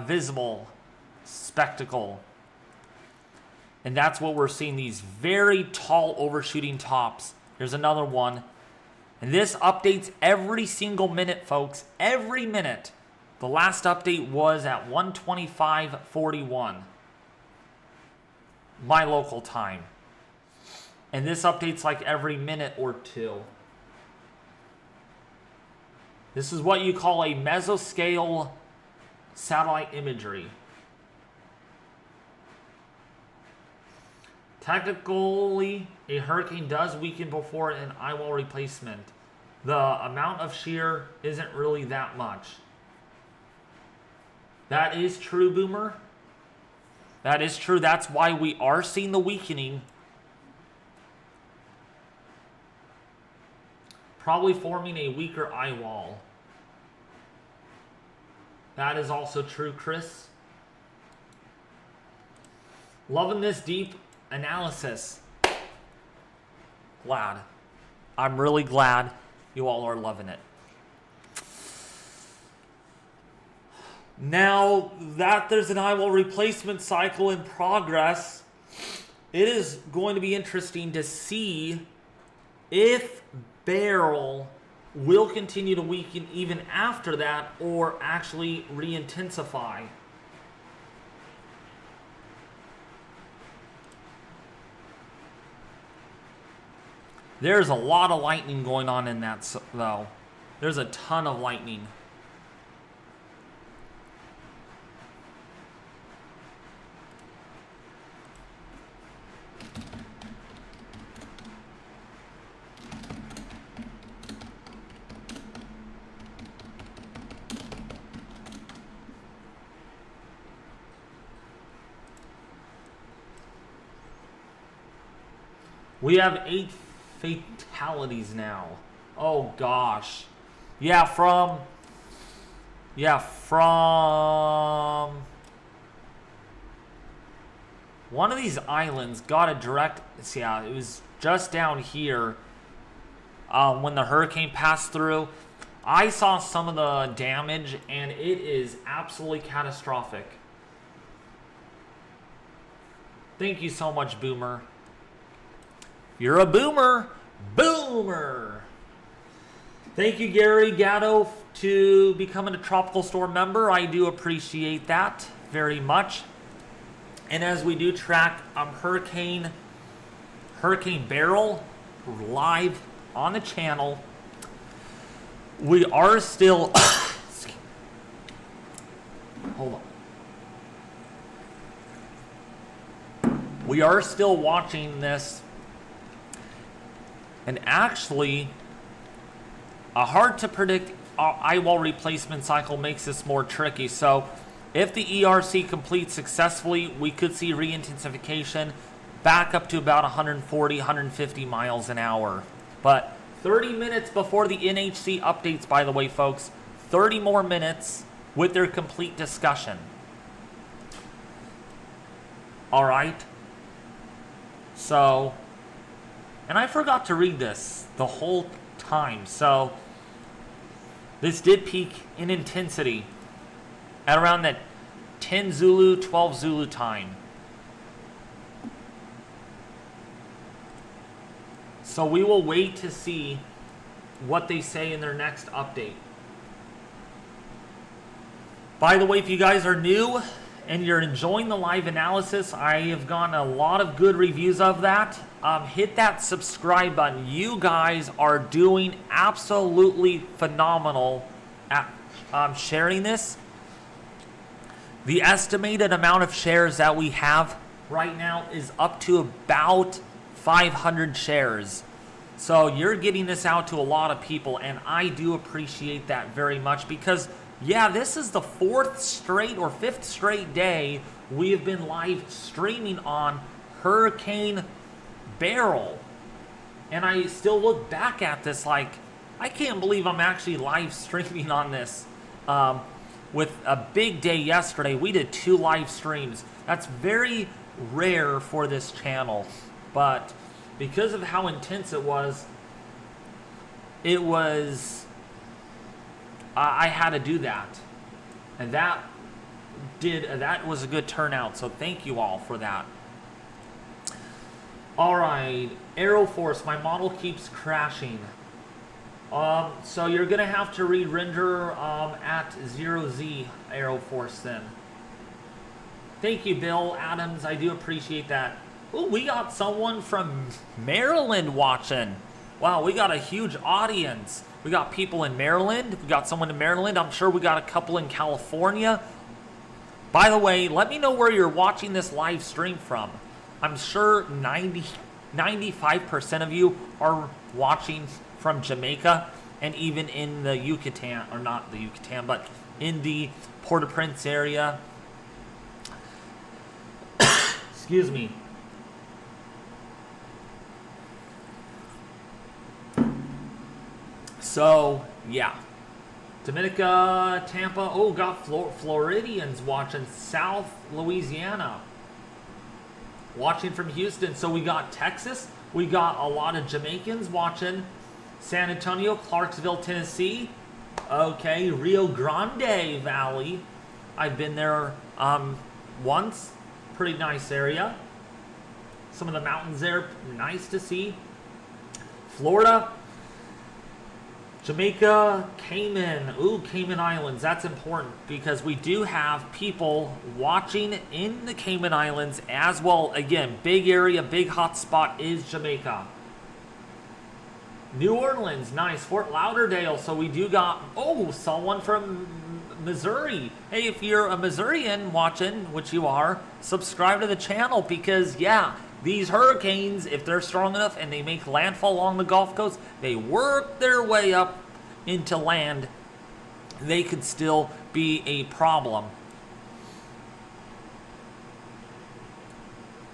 visible spectacle. And that's what we're seeing, these very tall overshooting tops. Here's another one. And this updates every single minute, folks. Every minute. The last update was at 1:25:41. My local time. And this updates like every minute or two. This is what you call a mesoscale satellite imagery. Technically, a hurricane does weaken before an eyewall replacement. The amount of shear isn't really that much. That is true, Boomer. That is true. That's why we are seeing the weakening. Probably forming a weaker eyewall. That is also true, Chris. Loving this deep analysis. Glad. I'm really glad you all are loving it. Now that there's an eyewall replacement cycle in progress, it is going to be interesting to see if Beryl will continue to weaken even after that or actually re-intensify. There's a lot of lightning going on in that, though. There's a ton of lightning. We have 8 fatalities now. Oh gosh. Yeah, from one of these islands got a direct, yeah, it was just down here when the hurricane passed through. I saw some of the damage and it is absolutely catastrophic. Thank you so much, Boomer. You're a boomer. Boomer. Thank you, Gary Gatto, to becoming a Tropical Storm member. I do appreciate that very much. And as we do track Hurricane Beryl live on the channel, we are still... Hold on. We are still watching this. And actually, a hard to predict eyewall replacement cycle makes this more tricky. So if the ERC completes successfully, we could see re-intensification back up to about 140, 150 miles an hour. But 30 minutes before the NHC updates, by the way, folks, 30 more minutes with their complete discussion. All right. So... And I forgot to read this the whole time. So this did peak in intensity at around that 10 Zulu, 12 Zulu time. So we will wait to see what they say in their next update. By the way, if you guys are new and you're enjoying the live analysis, I have gotten a lot of good reviews of that. Hit that subscribe button. You guys are doing absolutely phenomenal at sharing this. The estimated amount of shares that we have right now is up to about 500 shares. So you're getting this out to a lot of people, and I do appreciate that very much because, yeah, this is the 4th straight or 5th straight day we have been live streaming on Hurricane Beryl. And I still look back at this like, I can't believe I'm actually live streaming on this. With a big day yesterday, we did 2 live streams. That's very rare for this channel, but because of how intense it was, I had to do that, and that was a good turnout. So thank you all for that. All right, Aero Force, my model keeps crashing. So you're gonna have to read render at 0Z Aero Force then. Thank you, Bill Adams. I do appreciate that. Ooh, we got someone from Maryland watching. Wow, we got a huge audience. We got people in Maryland. We got someone in Maryland. I'm sure we got a couple in California. By the way, let me know where you're watching this live stream from. I'm sure 95% of you are watching from Jamaica and even in the Yucatan, or not the Yucatan, but in the Port-au-Prince area. Excuse me. So, yeah. Dominica, Tampa. Oh, got Floridians watching. South Louisiana. Watching from Houston. So we got Texas. We got a lot of Jamaicans watching. San Antonio, Clarksville, Tennessee. Okay, Rio Grande Valley. I've been there once. Pretty nice area. Some of the mountains there, nice to see. Florida. Jamaica, Cayman. Ooh, Cayman Islands. That's important because we do have people watching in the Cayman Islands as well. Again, big area, big hot spot is Jamaica. New Orleans, nice. Fort Lauderdale. So we do got, oh, someone from Missouri. Hey, if you're a Missourian watching, which you are, subscribe to the channel because, yeah, these hurricanes, if they're strong enough and they make landfall along the Gulf Coast, they work their way up into land, they could still be a problem.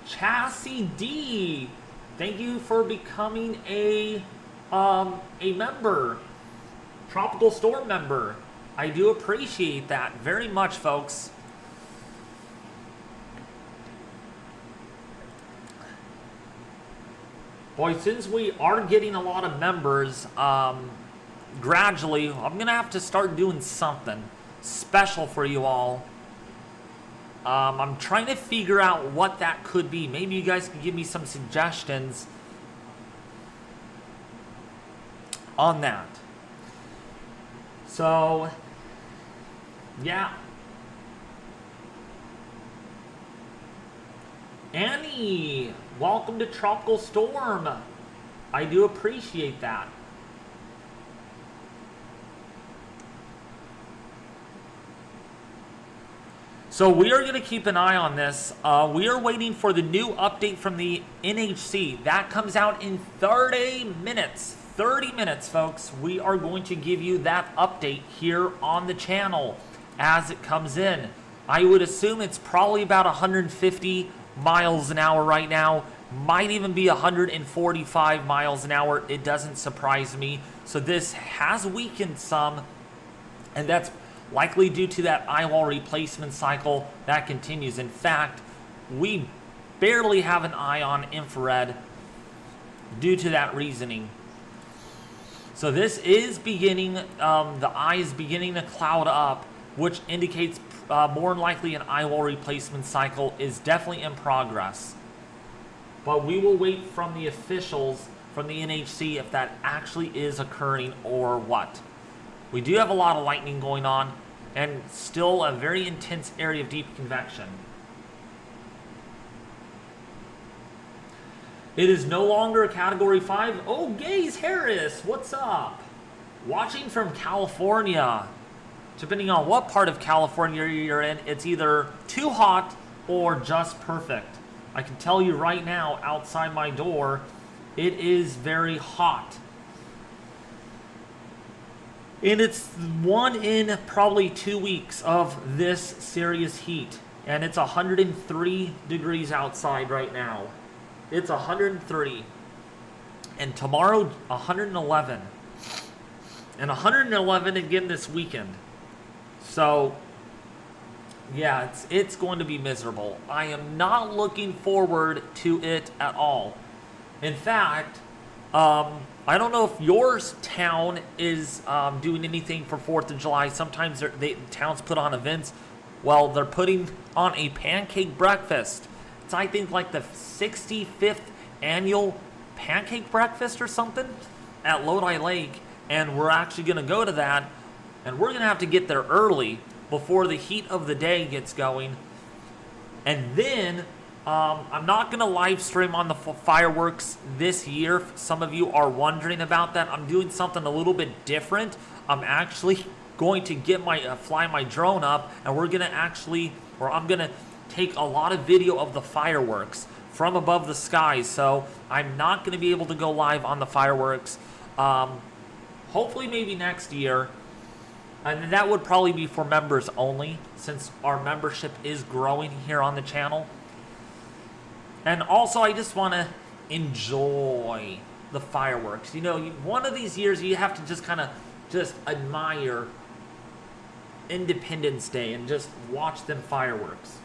Chassis D, thank you for becoming a member, Tropical Storm member. I do appreciate that very much, folks. Boy, since we are getting a lot of members, gradually, I'm going to have to start doing something special for you all. I'm trying to figure out what that could be. Maybe you guys can give me some suggestions on that. So, yeah. Annie, welcome to Tropical Storm. I do appreciate that. So we are going to keep an eye on this. We are waiting for the new update from the NHC. That comes out in 30 minutes. 30 minutes, folks. We are going to give you that update here on the channel as it comes in. I would assume it's probably about 150 miles an hour right now. Might even be 145 miles an hour. It doesn't surprise me. So this has weakened some, and that's likely due to that eyewall replacement cycle that continues. In fact, we barely have an eye on infrared due to that reasoning. So this is beginning, the eye is beginning to cloud up, which indicates more than likely an eyewall replacement cycle is definitely in progress. But we will wait from the officials from the NHC if that actually is occurring or what. We do have a lot of lightning going on and still a very intense area of deep convection. It is no longer a Category 5. Oh, Gaze Harris, what's up? Watching from California. Depending on what part of California you're in, it's either too hot or just perfect. I can tell you right now, outside my door, it is very hot. And it's one in probably 2 weeks of this serious heat. And it's 103 degrees outside right now. It's 103. And tomorrow, 111. And 111 again this weekend. So, yeah, it's going to be miserable. I am not looking forward to it at all. In fact, I don't know if your town is doing anything for 4th of July. Sometimes towns put on events. Well, they're putting on a pancake breakfast. It's, I think, like the 65th annual pancake breakfast or something at Lodi Lake. And we're actually going to go to that. And we're going to have to get there early before the heat of the day gets going. And then I'm not going to live stream on the fireworks this year. Some of you are wondering about that. I'm doing something a little bit different. I'm actually going to get fly my drone up, and I'm going to take a lot of video of the fireworks from above the sky. So I'm not going to be able to go live on the fireworks. Hopefully maybe next year. And that would probably be for members only, since our membership is growing here on the channel. And also, I just want to enjoy the fireworks. You know, one of these years, you have to just kind of just admire Independence Day and just watch them fireworks.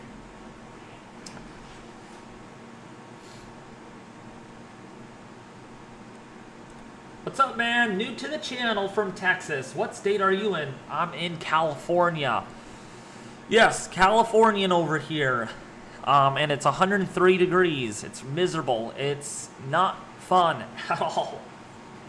What's up, man? New to the channel from Texas. What state are you in? I'm in California. Yes, Californian over here. And it's 103 degrees. It's miserable. It's not fun at all.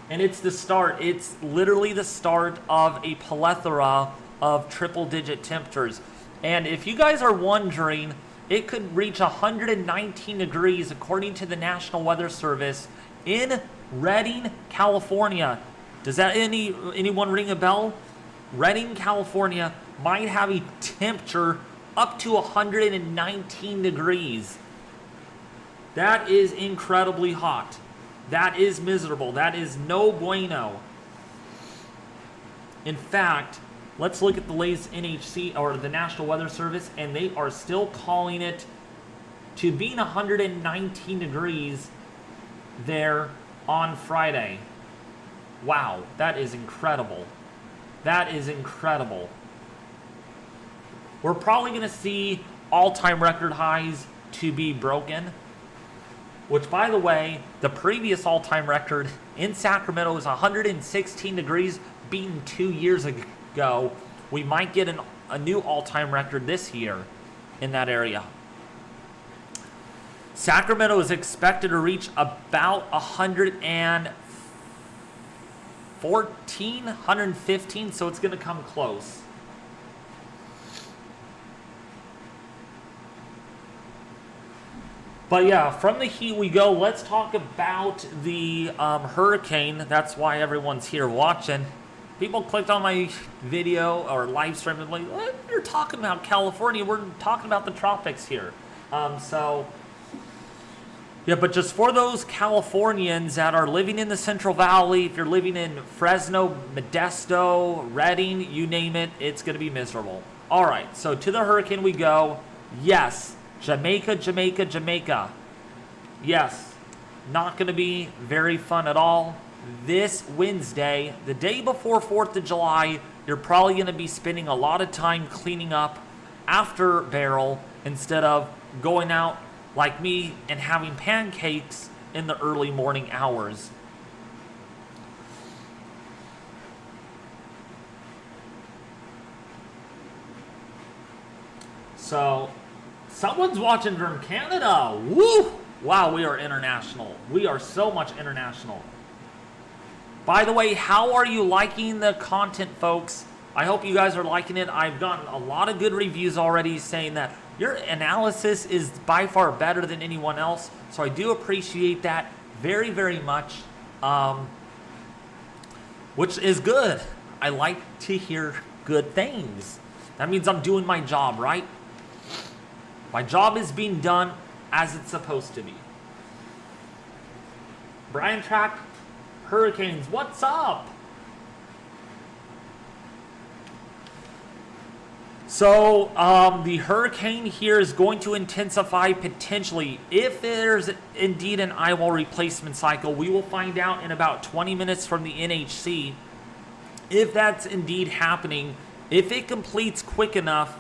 And it's the start. It's literally the start of a plethora of triple-digit temperatures. And if you guys are wondering, it could reach 119 degrees according to the National Weather Service in Redding, California. Does that anyone ring a bell? Redding, California might have a temperature up to 119 degrees. That is incredibly hot. That is miserable. That is no bueno. In fact, let's look at the latest NHC or the National Weather Service, and they are still calling it to being 119 degrees there on Friday. Wow, that is incredible. That is incredible. We're probably going to see all-time record highs to be broken, which, by the way, the previous all-time record in Sacramento was 116 degrees, beaten 2 years ago. We might get a new all-time record this year in that area. Sacramento is expected to reach about 115, so it's going to come close. But yeah, from the heat we go. Let's talk about the hurricane. That's why everyone's here watching. People clicked on my video or live stream and like, what? You're talking about California. We're talking about the tropics here. Yeah, but just for those Californians that are living in the Central Valley, if you're living in Fresno, Modesto, Redding, you name it, it's going to be miserable. All right, so to the hurricane we go. Yes, Jamaica, Jamaica, Jamaica. Yes, not going to be very fun at all. This Wednesday, the day before 4th of July, you're probably going to be spending a lot of time cleaning up after Beryl instead of going out like me and having pancakes in the early morning hours. So, someone's watching from Canada. Woo! Wow, we are international. We are so much international. By the way, how are you liking the content, folks? I hope you guys are liking it. I've gotten a lot of good reviews already saying that your analysis is by far better than anyone else. So I do appreciate that very, very much, which is good. I like to hear good things. That means I'm doing my job, right? My job is being done as it's supposed to be. Brian Track, Hurricanes, what's up? So the hurricane here is going to intensify potentially. If there's indeed an Eyewall replacement cycle, we will find out in about 20 minutes from the NHC. If that's indeed happening, if it completes quick enough,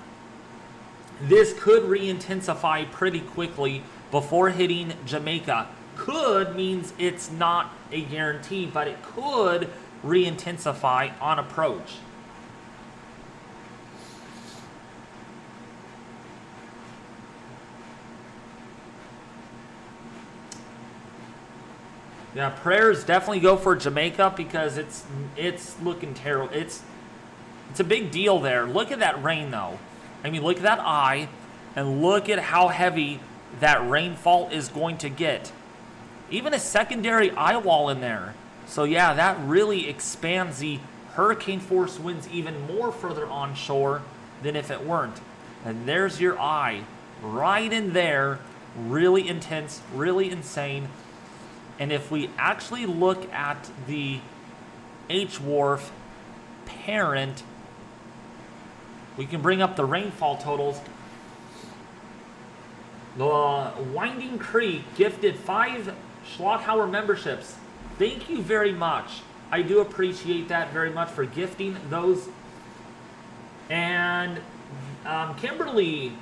this could re-intensify pretty quickly before hitting Jamaica. Could means it's not a guarantee, but it could re-intensify on approach. Yeah, prayers definitely go for Jamaica because it's looking terrible. It's a big deal there. Look at that rain though. I mean, look at that eye and look at how heavy that rainfall is going to get. Even a secondary eyewall in there. So yeah, that really expands the hurricane force winds even more further onshore than if it weren't. And there's your eye right in there. Really intense, really insane. And if we actually look at the H-Wharf parent, we can bring up the rainfall totals. The Winding Creek gifted 5 Schlockhauer memberships. Thank you very much. I do appreciate that very much for gifting those. And Kimberly,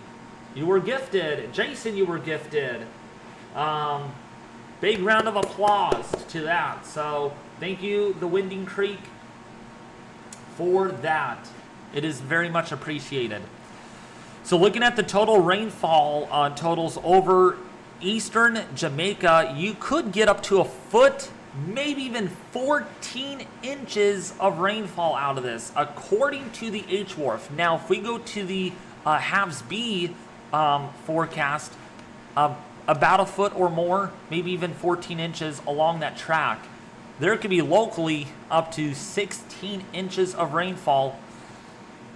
you were gifted. Jason, you were gifted. Big round of applause to that. So thank you, the Winding Creek, for that. It is very much appreciated. So looking at the total rainfall totals over eastern Jamaica, you could get up to a foot, maybe even 14 inches of rainfall out of this, according to the H-Wharf. Now, if we go to the Halves B forecast, about a foot or more, maybe even 14 inches along that track. There could be locally up to 16 inches of rainfall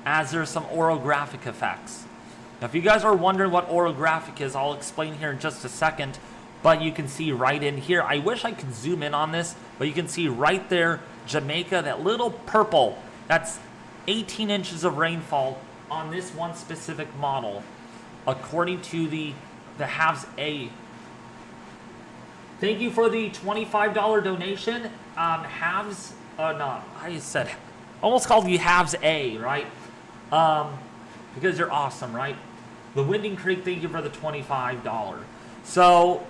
as there's some orographic effects. Now, if you guys are wondering what orographic is, I'll explain here in just a second, but you can see right in here. I wish I could zoom in on this, but you can see right there, Jamaica, that little purple, that's 18 inches of rainfall on this one specific model, according to the Halves A. Thank you for the $25 donation. Halves, no, I said, almost called you Halves A, right? Because you're awesome, right? The Winding Creek, thank you for the $25. So,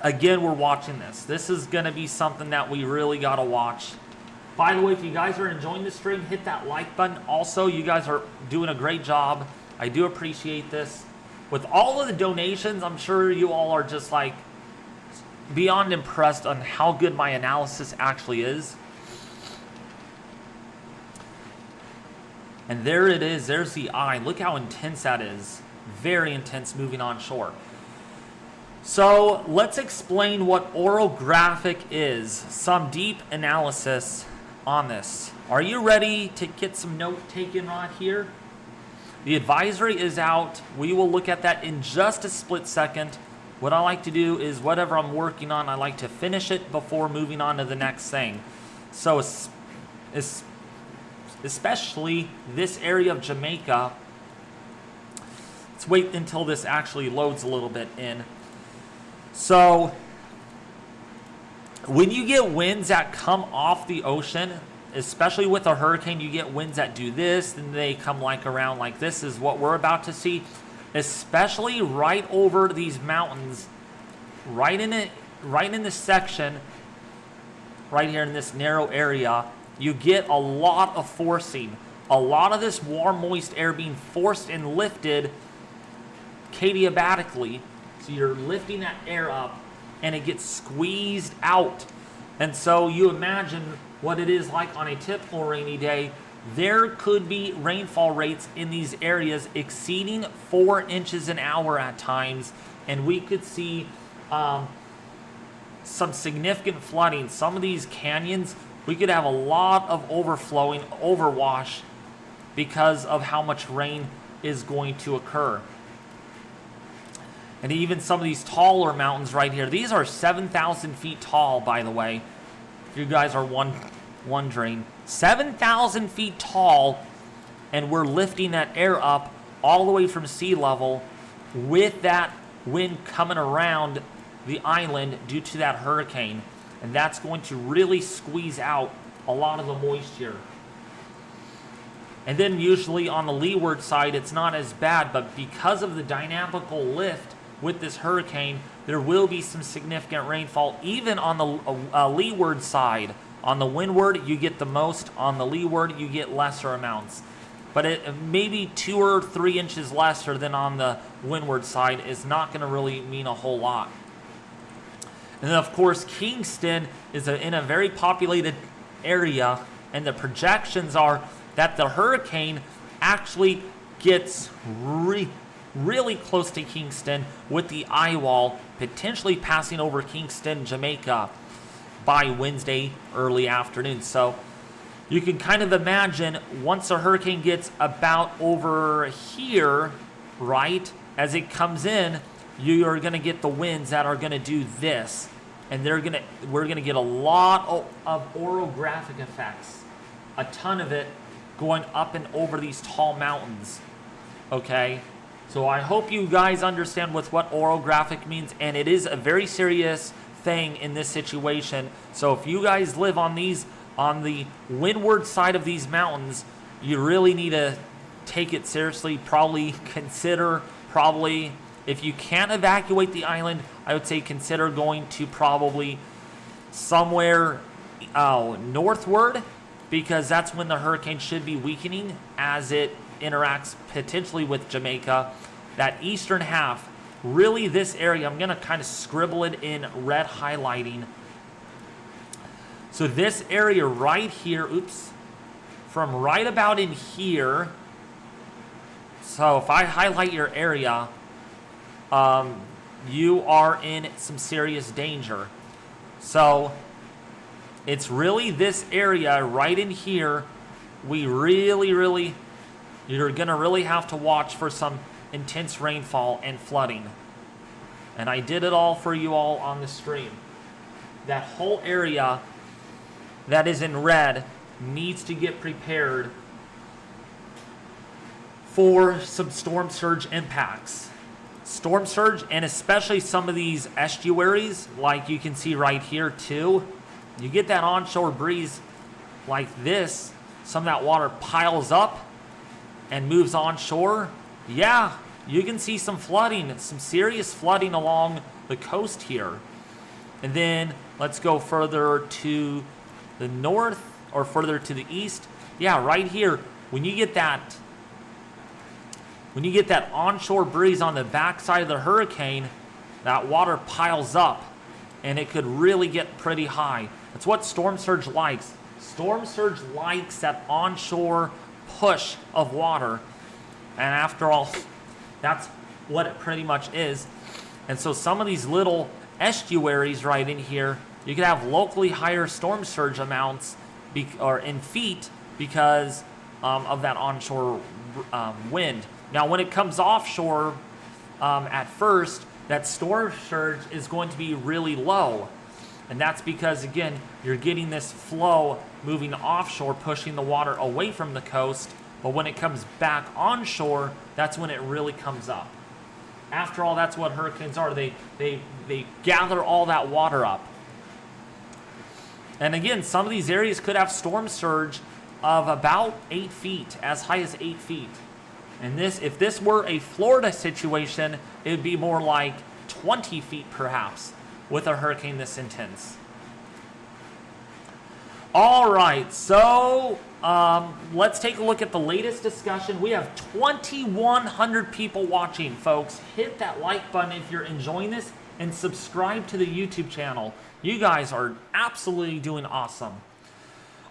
again, we're watching this. This is going to be something that we really got to watch. By the way, if you guys are enjoying the stream, hit that like button. Also, you guys are doing a great job. I do appreciate this. With all of the donations, I'm sure you all are just like beyond impressed on how good my analysis actually is. And there it is. There's the eye. Look how intense that is. Very intense moving onshore. So let's explain what orographic is. Some deep analysis on this. Are you ready to get some note taken right here? The advisory is out. We will look at that in just a split second. What I like to do is whatever I'm working on, I like to finish it before moving on to the next thing. So especially this area of Jamaica. Let's wait until this actually loads a little bit in. So when you get winds that come off the ocean, especially with a hurricane, you get winds that do this, and they come like around like this is what we're about to see, especially right over these mountains, right in this section, right here in this narrow area. You get a lot of forcing, a lot of this warm, moist air being forced and lifted adiabatically. So you're lifting that air up, and it gets squeezed out. And so you imagine what it is like on a typical rainy day. There could be rainfall rates in these areas exceeding 4 inches an hour at times, and we could see some significant flooding. Some of these canyons, we could have a lot of overflowing, overwash, because of how much rain is going to occur. And even some of these taller mountains right here, these are 7,000 feet tall, by the way, if you guys are wondering. 7,000 feet tall, and we're lifting that air up all the way from sea level with that wind coming around the island due to that hurricane. And that's going to really squeeze out a lot of the moisture. And then usually on the leeward side, it's not as bad, but because of the dynamical lift with this hurricane, there will be some significant rainfall, even on the leeward side. On the windward, you get the most. On the leeward, you get lesser amounts. But it maybe 2 or 3 inches lesser than on the windward side is not going to really mean a whole lot. And then, of course, Kingston is in a very populated area, and the projections are that the hurricane actually gets really close to Kingston with the Eyewall potentially passing over Kingston, Jamaica by Wednesday early afternoon. So you can kind of imagine once a hurricane gets about over here, right, as it comes in, you are going to get the winds that are going to do this. And we're going to get a lot of orographic effects, a ton of it going up and over these tall mountains. Okay? So I hope you guys understand what orographic means, and it is a very serious thing in this situation. So if you guys live on the windward side of these mountains, you really need to take it seriously. Probably if you can't evacuate the island, I would say consider going to probably somewhere northward, because that's when the hurricane should be weakening as it interacts potentially with Jamaica. That eastern half, really this area, I'm going to kind of scribble it in red highlighting. So this area right here, from right about in here, so if I highlight your area, you are in some serious danger. So it's really this area right in here. You're going to really have to watch for some intense rainfall and flooding. And I did it all for you all on the stream. That whole area that is in red needs to get prepared for some storm surge impacts. Storm surge, and especially some of these estuaries, like you can see right here too. You get that onshore breeze like this, some of that water piles up and moves onshore. Yeah, you can see some flooding, some serious flooding along the coast here. And then let's go further to the north or further to the east. Yeah, right here, when you get that onshore breeze on the backside of the hurricane, that water piles up and it could really get pretty high. That's what storm surge likes. Storm surge likes that onshore push of water. And after all, that's what it pretty much is. And so some of these little estuaries right in here, you could have locally higher storm surge amounts or in feet because of that onshore wind. Now, when it comes offshore, at first, that storm surge is going to be really low. And that's because, again, you're getting this flow moving offshore, pushing the water away from the coast. But when it comes back onshore, that's when it really comes up. After all, that's what hurricanes are. They gather all that water up. And again, some of these areas could have storm surge of about 8 feet, as high as 8 feet. And if this were a Florida situation, it would be more like 20 feet perhaps with a hurricane this intense. All right, so let's take a look at the latest discussion. We have 2,100 people watching, folks. Hit that like button if you're enjoying this. and subscribe to the YouTube channel. You guys are absolutely doing awesome.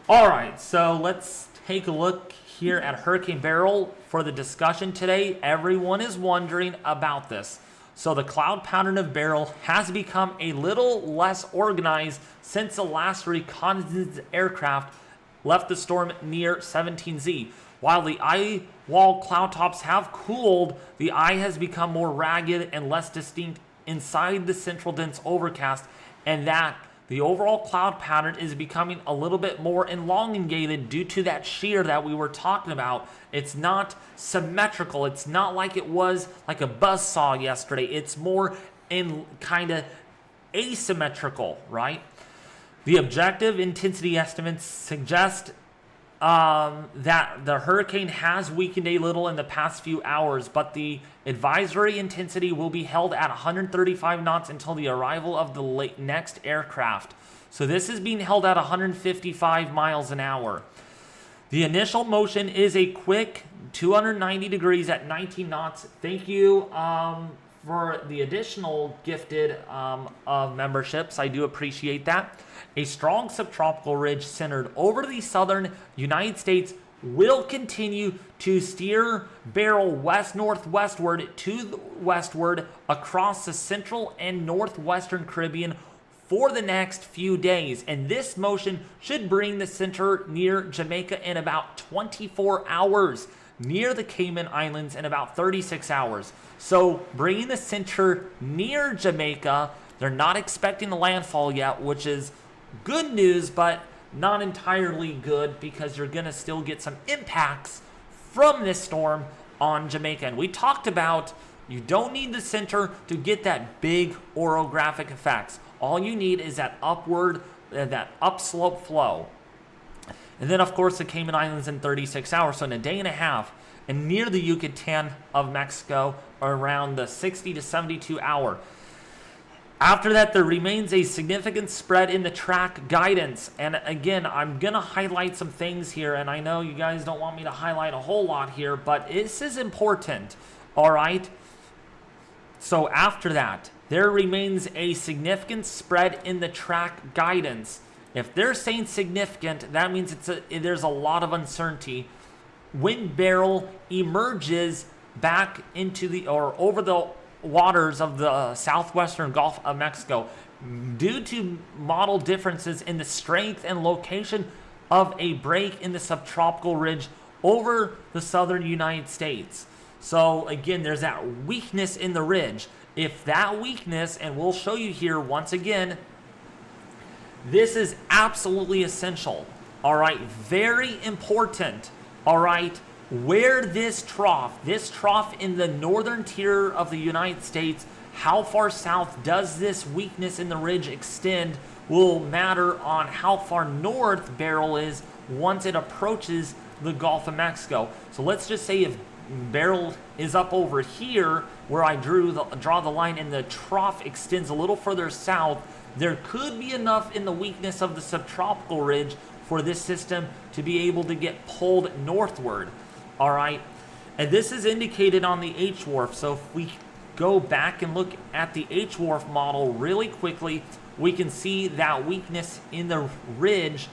All right, so let's take a look here at Hurricane Beryl for the discussion today. Everyone is wondering about this. So the cloud pattern of Beryl has become a little less organized since the last reconnaissance aircraft left the storm near 17Z. While the Eyewall cloud tops have cooled, the eye has become more ragged and less distinct inside the central dense overcast, and that the overall cloud pattern is becoming a little bit more elongated due to that shear that we were talking about. It's not symmetrical. It's not like it was like a buzzsaw yesterday. It's more in kind of asymmetrical, right? The objective intensity estimates suggest that the hurricane has weakened a little in the past few hours, but the advisory intensity will be held at 135 knots until the arrival of the next aircraft. So this is being held at 155 miles an hour. The initial motion is a quick 290 degrees at 19 knots. Thank you for the additional gifted of memberships. I do appreciate that. A strong subtropical ridge centered over the southern United States will continue to steer Beryl west-northwestward to the westward across the central and northwestern Caribbean for the next few days. And this motion should bring the center near Jamaica in about 24 hours, near the Cayman Islands in about 36 hours. So bringing the center near Jamaica, they're not expecting the landfall yet, which is good news, but not entirely good because you're going to still get some impacts from this storm on Jamaica. And we talked about you don't need the center to get that big orographic effects. All you need is that that upslope flow. And then, of course, the Cayman Islands in 36 hours, so in a day and a half. And near the Yucatan of Mexico, around the 60 to 72 hour. After that, there remains a significant spread in the track guidance. And again, I'm going to highlight some things here. And I know you guys don't want me to highlight a whole lot here, but this is important. All right. So after that, there remains a significant spread in the track guidance. If they're saying significant, that means there's a lot of uncertainty. When Beryl emerges back into over the waters of the southwestern Gulf of Mexico, due to model differences in the strength and location of a break in the subtropical ridge over the southern United States. So again, there's that weakness in the ridge. If that weakness, and we'll show you here once again, this is absolutely essential. All right, very important. All right, where this trough in the northern tier of the United States, how far south does this weakness in the ridge extend will matter on how far north Beryl is once it approaches the Gulf of Mexico. So let's just say if Beryl is up over here where I draw the line and the trough extends a little further south, there could be enough in the weakness of the subtropical ridge for this system to be able to get pulled northward. All right, and this is indicated on the H-Wharf. So if we go back and look at the H-Wharf model really quickly, we can see that weakness in the ridge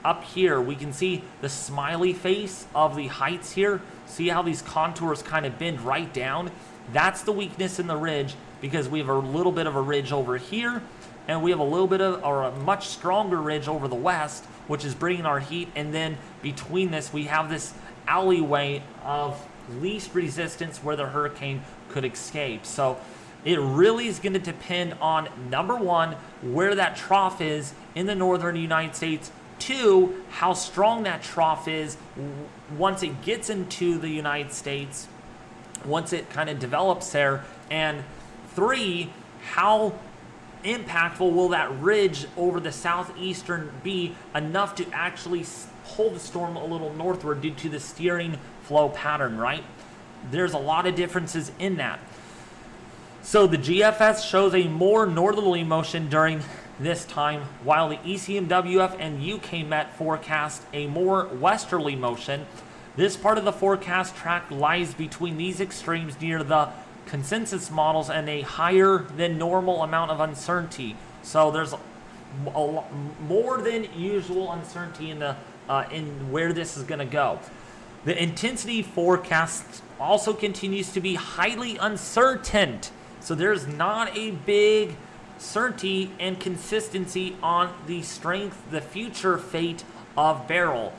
up here. We can see the smiley face of the heights here. See how these contours kind of bend right down? That's the weakness in the ridge because we have a little bit of a ridge over here, and we have a little bit of, or a much stronger ridge over the west, which is bringing our heat. And then between this, we have this alleyway of least resistance where the hurricane could escape. So it really is going to depend on, number one, where that trough is in the northern United States. Two, how strong that trough is once it gets into the United States, once it kind of develops there. And three, how impactful will that ridge over the southeastern be enough to actually pull the storm a little northward due to the steering flow pattern, right? There's a lot of differences in that. So the GFS shows a more northerly motion during this time, while the ECMWF and UK Met forecast a more westerly motion. This part of the forecast track lies between these extremes near the consensus models and a higher than normal amount of uncertainty. So there's more than usual uncertainty in the in where this is going to go. The intensity forecast also continues to be highly uncertain. So there's not a big certainty and consistency on the strength, the future fate of Beryl.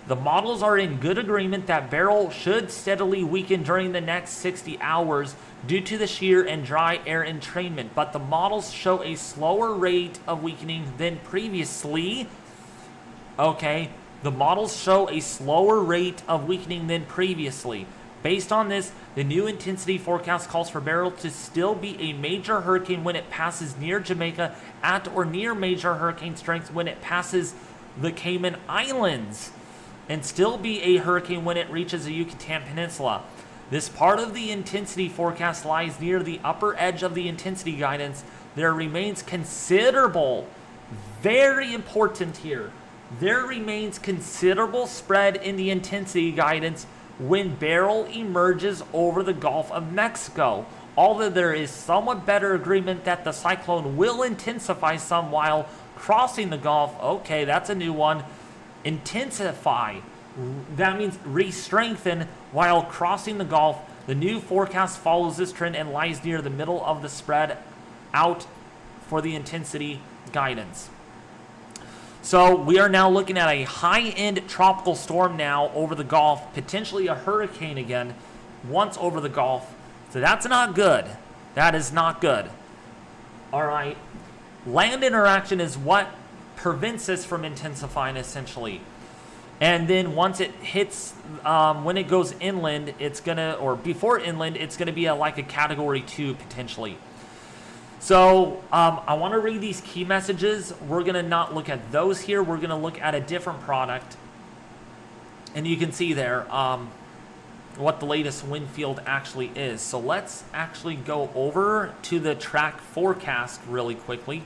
The models are in good agreement that Beryl should steadily weaken during the next 60 hours due to the shear and dry air entrainment, but the models show a slower rate of weakening than previously. Okay, the models show a slower rate of weakening than previously. Based on this, the new intensity forecast calls for Beryl to still be a major hurricane when it passes near Jamaica, at or near major hurricane strength when it passes the Cayman Islands, and still be a hurricane when it reaches the Yucatan Peninsula. This part of the intensity forecast lies near the upper edge of the intensity guidance. There remains considerable, very important here, there remains considerable spread in the intensity guidance when Beryl emerges over the Gulf of Mexico. Although there is somewhat better agreement that the cyclone will intensify some while crossing the Gulf. Okay, that's a new one. Intensify. That means re-strengthen while crossing the Gulf. The new forecast follows this trend and lies near the middle of the spread out for the intensity guidance. So we are now looking at a high-end tropical storm now over the Gulf, potentially a hurricane again once over the Gulf. So that's not good. That is not good. All right. Land interaction is what prevents this from intensifying, essentially. And then once it hits, when it goes inland, it's gonna, or before inland, it's gonna be like a category 2 potentially. So I want to read these key messages. We're gonna not look at those here. We're gonna look at a different product, and you can see there what the latest wind field actually is. So let's actually go over to the track forecast really quickly.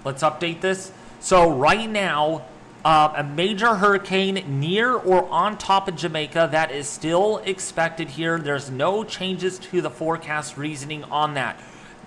Let's update this. So right now, a major hurricane near or on top of Jamaica, that is still expected here. There's no changes to the forecast reasoning on that.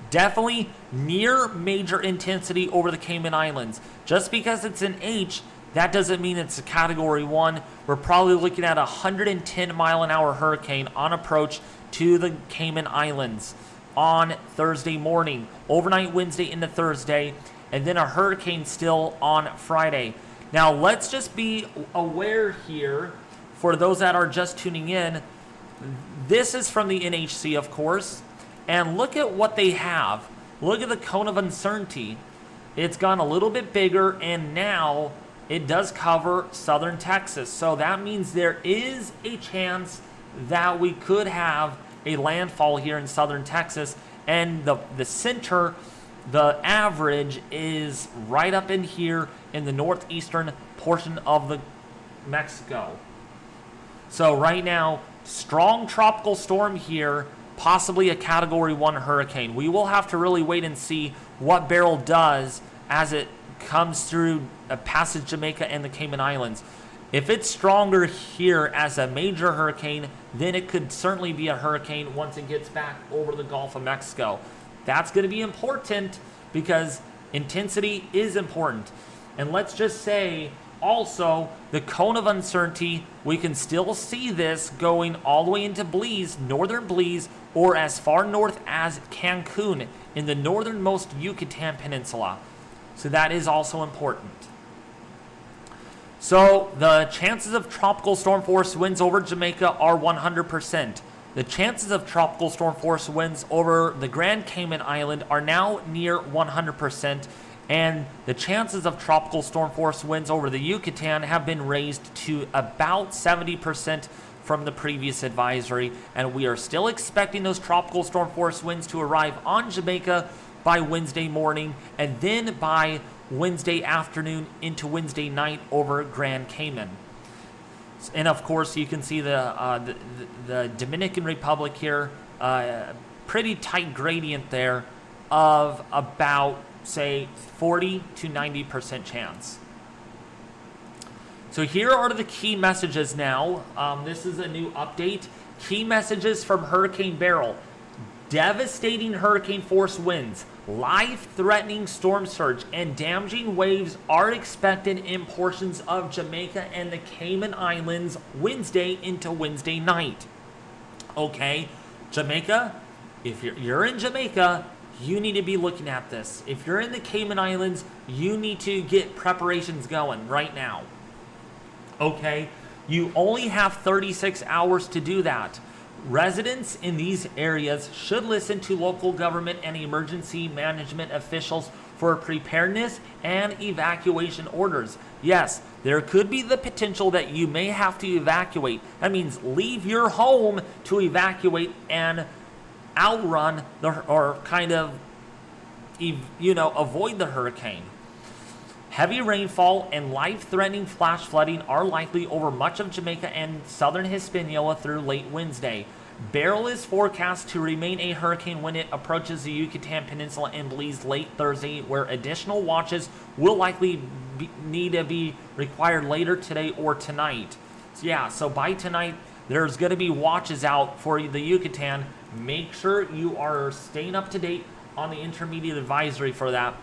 Definitely near major intensity over the Cayman Islands. Just because it's an H, that doesn't mean it's a category 1. We're probably looking at a 110 mile an hour hurricane on approach to the Cayman Islands on Thursday morning, overnight Wednesday into Thursday, and then a hurricane still on Friday. Now, let's just be aware here, for those that are just tuning in, this is from the NHC, of course, and look at what they have. Look at the cone of uncertainty. It's gone a little bit bigger, and now it does cover southern Texas. So that means there is a chance that we could have a landfall here in southern Texas, and the center, the average is right up in here in the northeastern portion of the Mexico. So right now, strong tropical storm here, possibly a category 1 hurricane. We will have to really wait and see what Beryl does as it comes through passes Jamaica and the Cayman Islands. If it's stronger here as a major hurricane, then it could certainly be a hurricane once it gets back over the Gulf of Mexico. That's going to be important because intensity is important. And let's just say also the cone of uncertainty, we can still see this going all the way into Belize, northern Belize, or as far north as Cancun in the northernmost Yucatan Peninsula. So that is also important. So the chances of tropical storm force winds over Jamaica are 100%. The chances of tropical storm force winds over the Grand Cayman Island are now near 100%, and the chances of tropical storm force winds over the Yucatan have been raised to about 70% from the previous advisory, and we are still expecting those tropical storm force winds to arrive on Jamaica by Wednesday morning, and then by Wednesday afternoon into Wednesday night over Grand Cayman. And of course, you can see the Dominican Republic here, pretty tight gradient there of about, say, 40 to 90% chance. So here are the key messages now. This is a new update. Key messages from Hurricane Beryl. Devastating hurricane force winds, life-threatening storm surge, and damaging waves are expected in portions of Jamaica and the Cayman Islands Wednesday into Wednesday night. Okay, Jamaica, if you're in Jamaica, you need to be looking at this. If you're in the Cayman Islands, you need to get preparations going right now. Okay, you only have 36 hours to do that. Residents in these areas should listen to local government and emergency management officials for preparedness and evacuation orders. Yes, there could be the potential that you may have to evacuate. That means leave your home to evacuate and outrun avoid the hurricane. Heavy rainfall and life-threatening flash flooding are likely over much of Jamaica and southern Hispaniola through late Wednesday. Beryl is forecast to remain a hurricane when it approaches the Yucatan Peninsula and Belize late Thursday, where additional watches will likely need to be required later today or tonight. So by tonight, there's going to be watches out for the Yucatan. Make sure you are staying up to date on the intermediate advisory for that.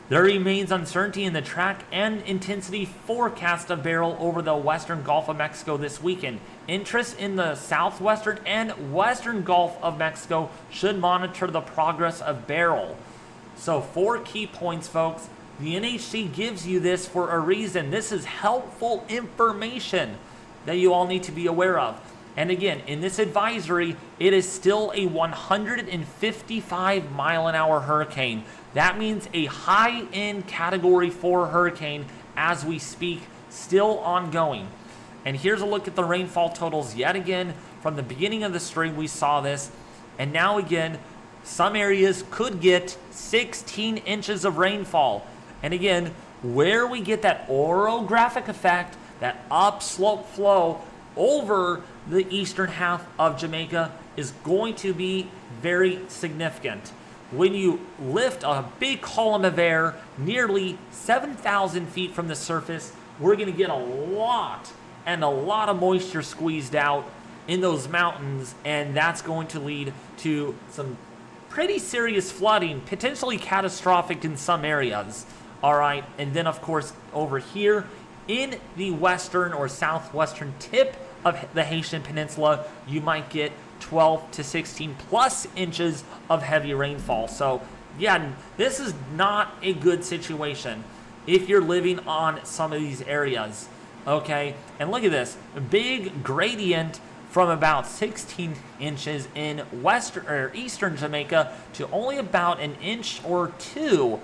There remains uncertainty in the track and intensity forecast of Beryl over the western Gulf of Mexico this weekend. Interest in the southwestern and western Gulf of Mexico should monitor the progress of Beryl. So 4 key points, folks. The NHC gives you this for a reason. This is helpful information that you all need to be aware of. And again, in this advisory, it is still a 155 mile an hour hurricane. That means a high-end Category 4 hurricane as we speak, still ongoing. And here's a look at the rainfall totals yet again. From the beginning of the string, we saw this. And now again, some areas could get 16 inches of rainfall. And again, where we get that orographic effect, that upslope flow over the eastern half of Jamaica is going to be very significant. When you lift a big column of air nearly 7,000 feet from the surface, we're going to get a lot of moisture squeezed out in those mountains, and that's going to lead to some pretty serious flooding, potentially catastrophic in some areas. All right, and then of course over here in the western or southwestern tip of the Haitian Peninsula, you might get 12 to 16 plus inches of heavy rainfall. So yeah, this is not a good situation if you're living on some of these areas. Okay, and look at this, a big gradient from about 16 inches in western or eastern Jamaica to only about an inch or 2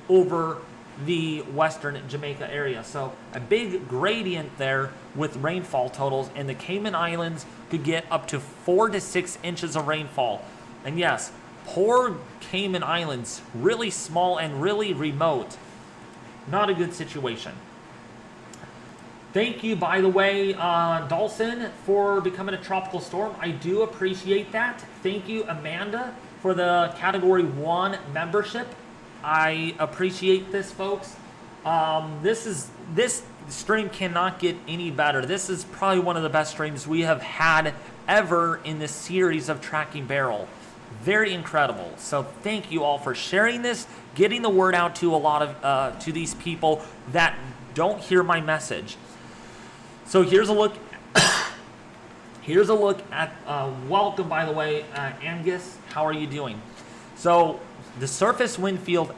over the western Jamaica area. So a big gradient there with rainfall totals, and the Cayman Islands could get up to 4 to 6 inches of rainfall. And yes, poor Cayman Islands, really small and really remote. Not a good situation. Thank you, by the way, Dawson, for becoming a tropical storm. I do appreciate that. Thank you, Amanda, for the Category 1 membership. I appreciate this, folks. This stream cannot get any better. This is probably one of the best streams we have had ever in this series of tracking Beryl. Very incredible. So thank you all for sharing this, getting the word out to a lot of to these people that don't hear my message. So here's a look. Here's a look at. Welcome, by the way, Angus. How are you doing? So the surface wind field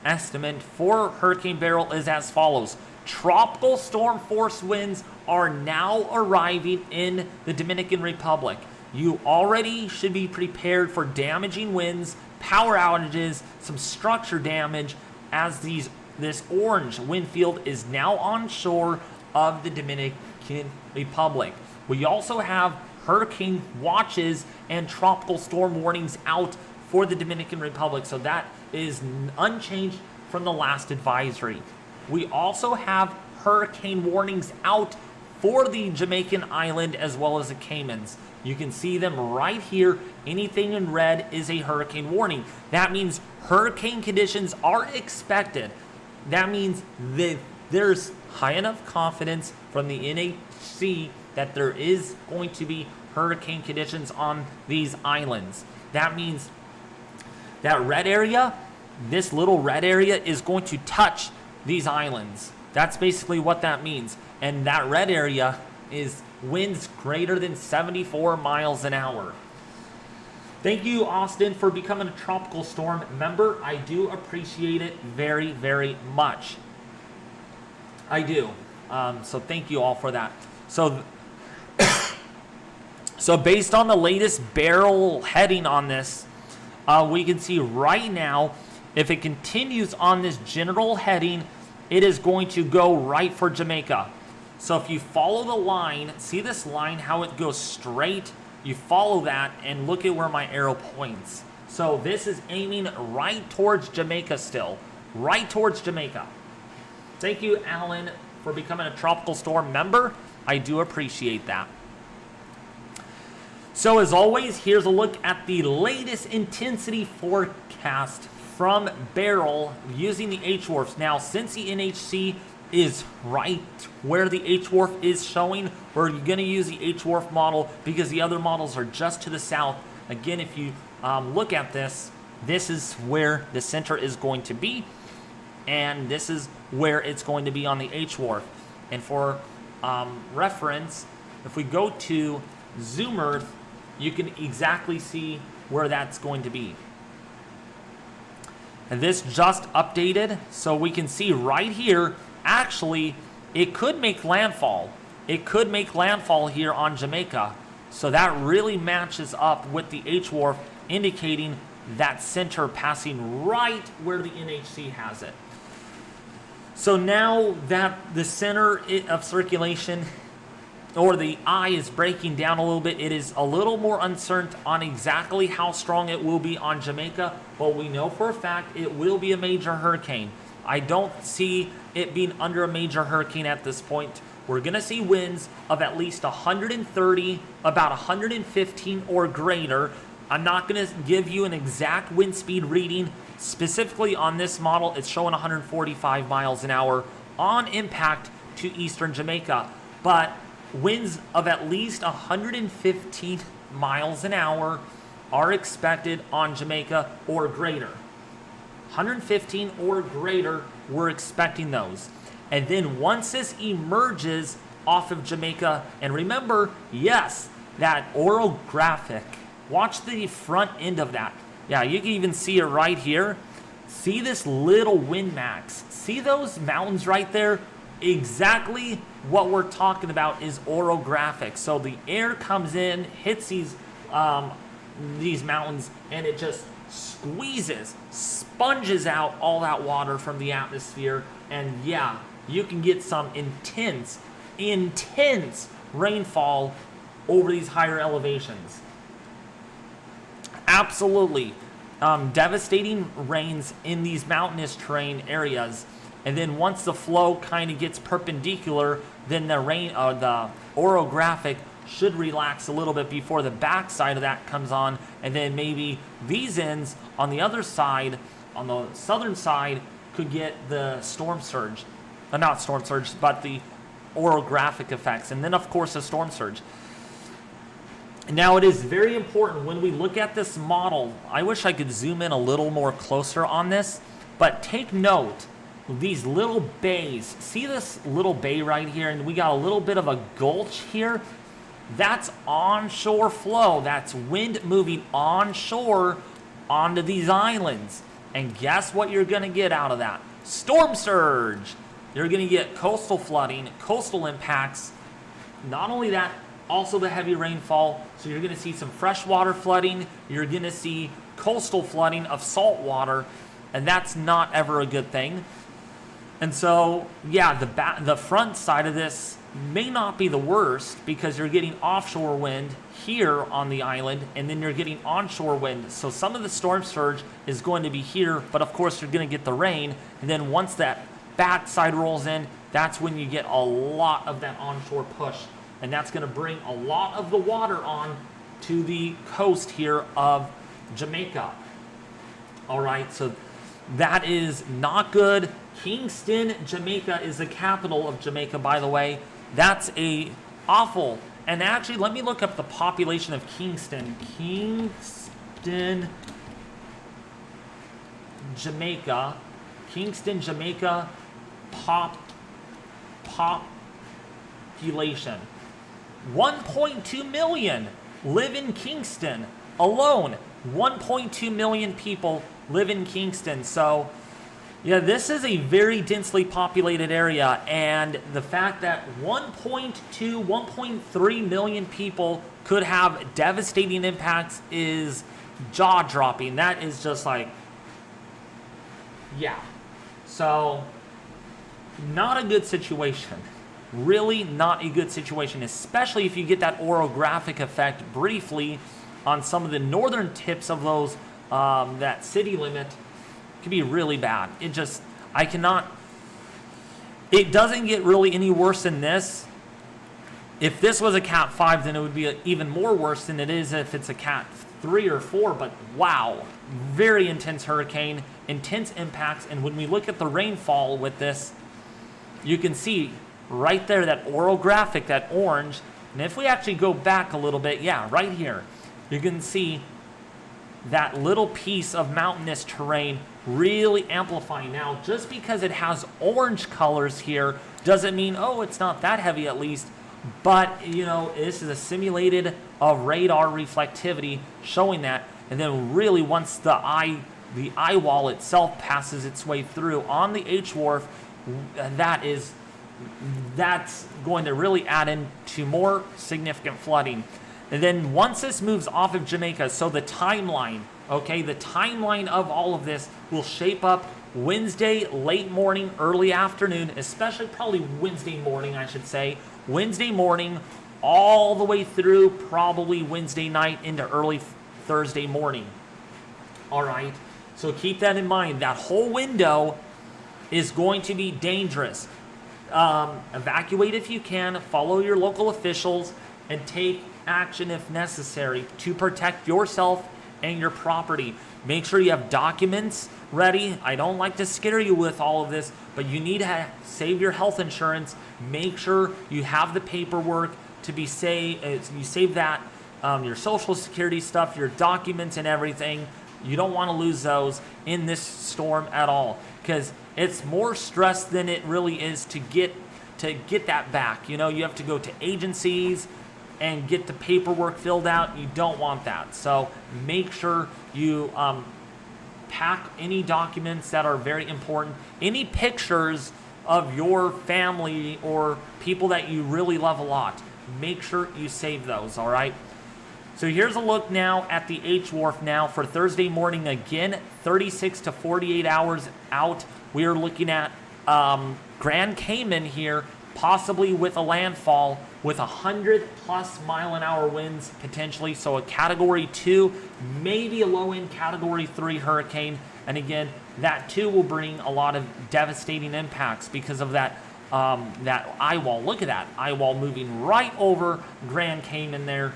estimate for Hurricane Beryl is as follows. Tropical storm force winds are now arriving in the Dominican Republic. You already should be prepared for damaging winds, power outages, some structure damage, as this orange wind field is now onshore of the Dominican Republic. We also have hurricane watches and tropical storm warnings out for the Dominican Republic, so that is unchanged from the last advisory. We also have hurricane warnings out for the Jamaican island as well as the Caymans. You can see them right here. Anything in red is a hurricane warning. That means hurricane conditions are expected. That means the there's high enough confidence from the NHC that there is going to be hurricane conditions on these islands. That means that red area, this little red area, is going to touch these islands. That's basically what that means. And that red area is winds greater than 74 miles an hour. Thank you, Austin, for becoming a tropical storm member. I do appreciate it very, very much. I do. So thank you all for that. So based on the latest Beryl heading on this, we can see right now, if it continues on this general heading, it is going to go right for Jamaica. So if you follow the line, see this line, how it goes straight? You follow that and look at where my arrow points. So this is aiming right towards Jamaica still. Right towards Jamaica. Thank you, Alan, for becoming a tropical storm member. I do appreciate that. So as always, here's a look at the latest intensity forecast from Beryl using the H-WRF. Now, since the NHC is right where the H-WRF is showing, we're going to use the H-WRF model because the other models are just to the south. Again, if you look at this, this is where the center is going to be, and this is where it's going to be on the H-WRF. And for reference, if we go to Zoom Earth, you can exactly see where that's going to be. And this just updated, so we can see right here, actually, it could make landfall. It could make landfall here on Jamaica. So that really matches up with the H-WRF, indicating that center passing right where the NHC has it. So now that the center of circulation, or the eye, is breaking down a little bit, it is a little more uncertain on exactly how strong it will be on Jamaica, but we know for a fact it will be a major hurricane. I don't see it being under a major hurricane at this point. We're going to see winds of at least 130, about 115 or greater. I'm not going to give you an exact wind speed reading. Specifically on this model, it's showing 145 miles an hour on impact to eastern Jamaica. But winds of at least 115 miles an hour are expected on Jamaica or greater. 115 or greater, we're expecting those. And then once this emerges off of Jamaica, and remember, yes, that orographic, watch the front end of that. Yeah, you can even see it right here. See this little wind max. See those mountains right there? Exactly what we're talking about is orographic. So the air comes in, hits these mountains, and it just squeezes, sponges out all that water from the atmosphere. And yeah, you can get some intense rainfall over these higher elevations. Absolutely. Devastating rains in these mountainous terrain areas. And then once the flow kind of gets perpendicular, then the orographic should relax a little bit before the backside of that comes on. And then maybe these ends on the other side, on the southern side, could get the storm surge. Not storm surge, but the orographic effects. And then, of course, the storm surge. Now, it is very important when we look at this model. I wish I could zoom in a little more closer on this, but take note. These little bays, see this little bay right here, and we got a little bit of a gulch here. That's onshore flow. That's wind moving onshore onto these islands. And guess what you're going to get out of that? Storm surge. You're going to get coastal flooding, coastal impacts. Not only that, also the heavy rainfall. So you're going to see some freshwater flooding. You're going to see coastal flooding of salt water, and that's not ever a good thing. And so, yeah, the front side of this may not be the worst because you're getting offshore wind here on the island, and then you're getting onshore wind. So some of the storm surge is going to be here, but of course you're going to get the rain. And then once that backside rolls in, that's when you get a lot of that onshore push. And that's going to bring a lot of the water on to the coast here of Jamaica. All right, so that is not good. Kingston, Jamaica is the capital of Jamaica, by the way. That's a awful. And actually, let me look up the population of Kingston. Kingston, Jamaica. Kingston, Jamaica population. 1.2 million live in Kingston alone. 1.2 million people live in Kingston. So, yeah, this is a very densely populated area, and the fact that 1.2, 1.3 million people could have devastating impacts is jaw-dropping. That is just like, yeah. So, not a good situation. Really not a good situation, especially if you get that orographic effect briefly on some of the northern tips of those, that city limit. Could be really bad. It doesn't get really any worse than this. If this was a Cat 5, then it would be even more worse than it is if it's a Cat 3 or 4, but wow, very intense hurricane, intense impacts, and when we look at the rainfall with this, you can see right there that orographic, that orange, and if we actually go back a little bit, yeah, right here, you can see that little piece of mountainous terrain really amplifying. Now, just because it has orange colors here doesn't mean, oh, it's not that heavy at least, but, you know, this is a simulated radar reflectivity showing that, and then really once the Eyewall itself passes its way through on the H wharf, that's going to really add into more significant flooding. And then once this moves off of Jamaica, so the timeline, okay, the timeline of all of this will shape up Wednesday, late morning, early afternoon, especially probably Wednesday morning, I should say. Wednesday morning, all the way through probably Wednesday night into early Thursday morning. All right, so keep that in mind. That whole window is going to be dangerous. Evacuate if you can, follow your local officials, and take action if necessary to protect yourself and your property. Make sure you have documents ready. I don't like to scare you with all of this, but you need to save your health insurance. Make sure you have the paperwork to be you save that, your social security stuff, your documents and everything. You don't want to lose those in this storm at all, because it's more stress than it really is to get that back. You know, you have to go to agencies and get the paperwork filled out. You don't want that. So make sure you pack any documents that are very important. Any pictures of your family or people that you really love a lot, make sure you save those, all right? So here's a look now at the H wharf now for Thursday morning. Again, 36 to 48 hours out. We are looking at Grand Cayman here, possibly with a landfall with 100+ mile-an-hour winds potentially. So a Category 2, maybe a low-end Category 3 hurricane. And again, that too will bring a lot of devastating impacts because of that Eyewall. Look at that Eyewall moving right over Grand Cayman there.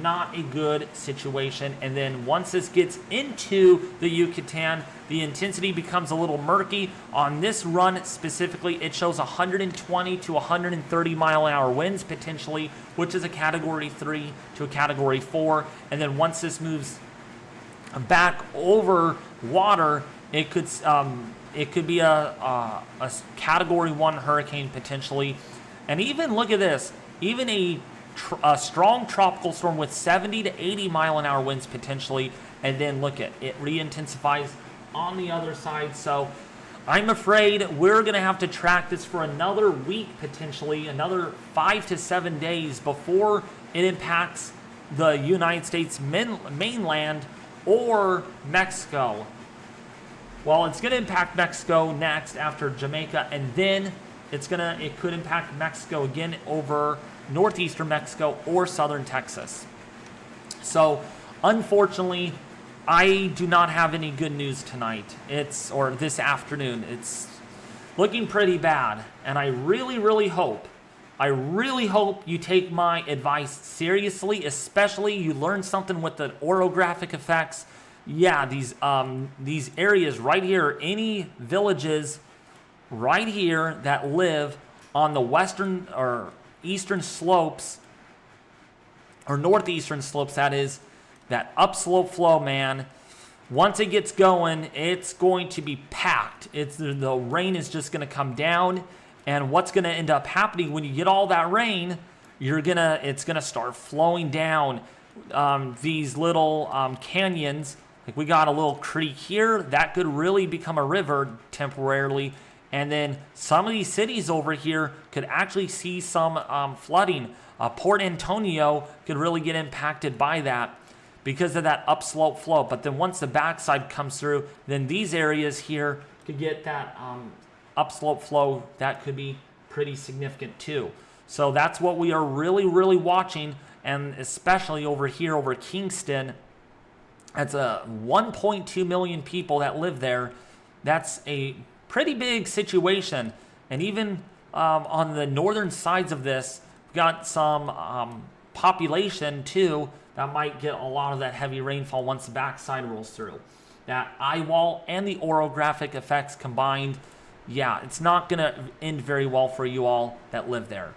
Not a good situation. And then once this gets into the Yucatan, the intensity becomes a little murky. On this run specifically, it shows 120 to 130 mile-an-hour winds potentially, which is a Category 3 to a Category 4. And then once this moves back over water, it could be a Category 1 hurricane potentially. And even look at this, even a strong tropical storm with 70 to 80 mile-an-hour winds potentially, and then look at it re-intensifies on the other side. So I'm afraid we're going to have to track this for another week potentially, another 5 to 7 days before it impacts the United States mainland or Mexico. Well, it's going to impact Mexico next after Jamaica, and then it could impact Mexico again over northeastern Mexico or southern Texas. So unfortunately, I do not have any good news tonight. Or this afternoon. It's looking pretty bad, and I really hope you take my advice seriously, especially you learn something with the orographic effects. Yeah, these areas right here, any villages right here that live on the western or eastern slopes, or northeastern slopes, that is, that upslope flow, man. Once it gets going, it's going to be packed. The rain is just going to come down, and what's going to end up happening when you get all that rain, it's going to start flowing down these little canyons. Like we got a little creek here that could really become a river temporarily, and then some of these cities over here could actually see some flooding. Port Antonio could really get impacted by that because of that upslope flow. But then once the backside comes through, then these areas here could get that upslope flow. That could be pretty significant too. So that's what we are really, really watching, and especially over here, over Kingston. That's 1.2 million people that live there. That's a pretty big situation. And even on the northern sides of this, we've got some population too that might get a lot of that heavy rainfall once the backside rolls through. That Eyewall and the orographic effects combined, yeah, it's not going to end very well for you all that live there.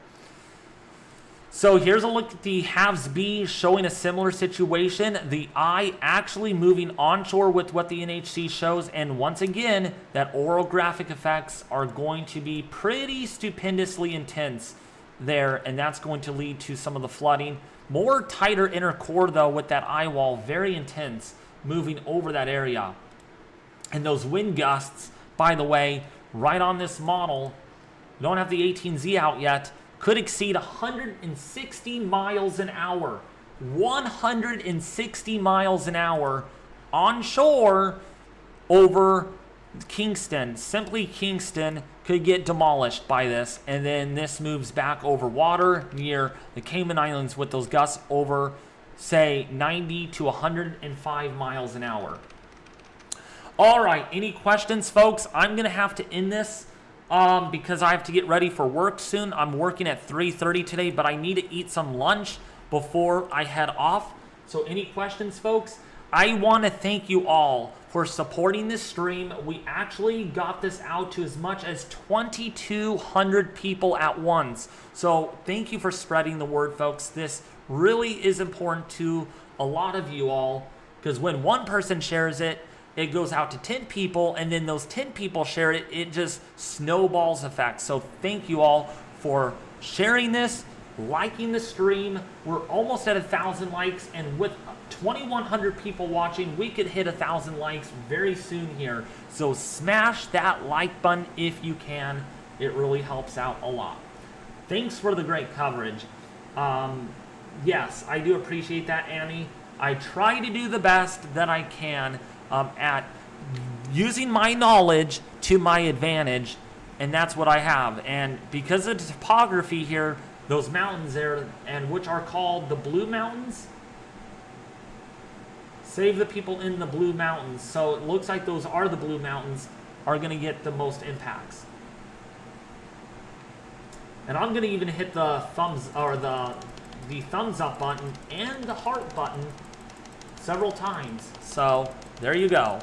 So here's a look at the halves B showing a similar situation. The eye actually moving onshore with what the NHC shows. And once again, that orographic effects are going to be pretty stupendously intense there. And that's going to lead to some of the flooding. More tighter inner core though with that eye wall, very intense, moving over that area. And those wind gusts, by the way, right on this model, you don't have the 18Z out yet, could exceed 160 miles an hour. 160 miles an hour onshore over Kingston. Simply Kingston could get demolished by this. And then this moves back over water near the Cayman Islands with those gusts over, say, 90 to 105 miles an hour. All right, any questions, folks? I'm going to have to end this because I have to get ready for work soon. I'm working at 3:30 today, but I need to eat some lunch before I head off. So any questions, folks? I want to thank you all for supporting this stream. We actually got this out to as much as 2,200 people at once. So thank you for spreading the word, folks. This really is important to a lot of you all, because when one person shares it, it goes out to 10 people, and then those 10 people share it, it just snowballs effect. So thank you all for sharing this, liking the stream. We're almost at 1,000 likes, and with 2,100 people watching, we could hit 1,000 likes very soon here. So smash that like button if you can. It really helps out a lot. Thanks for the great coverage. Yes, I do appreciate that, Annie. I try to do the best that I can at using my knowledge to my advantage, and that's what I have. And because of the topography here, those mountains there, and which are called the Blue Mountains, save the people in the Blue Mountains. So it looks like those are the Blue Mountains are going to get the most impacts. And I'm going to even hit the thumbs or the thumbs up button and the heart button several times. So there you go.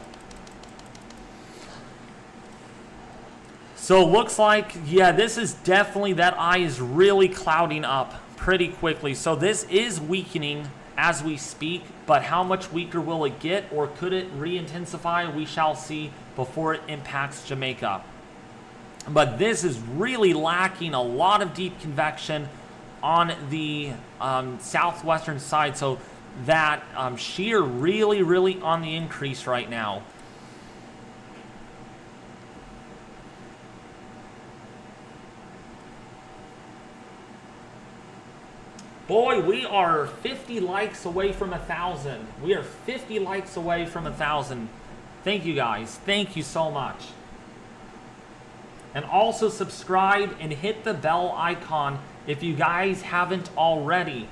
So it looks like, yeah, this is definitely, that eye is really clouding up pretty quickly. So this is weakening as we speak, but how much weaker will it get, or could it re-intensify? We shall see before it impacts Jamaica. But this is really lacking a lot of deep convection on the southwestern side. So that shear really on the increase right now. Boy, we are 50 likes away from 1,000. We are 50 likes away from 1,000. Thank you guys. Thank you so much. And also subscribe and hit the bell icon if you guys haven't already.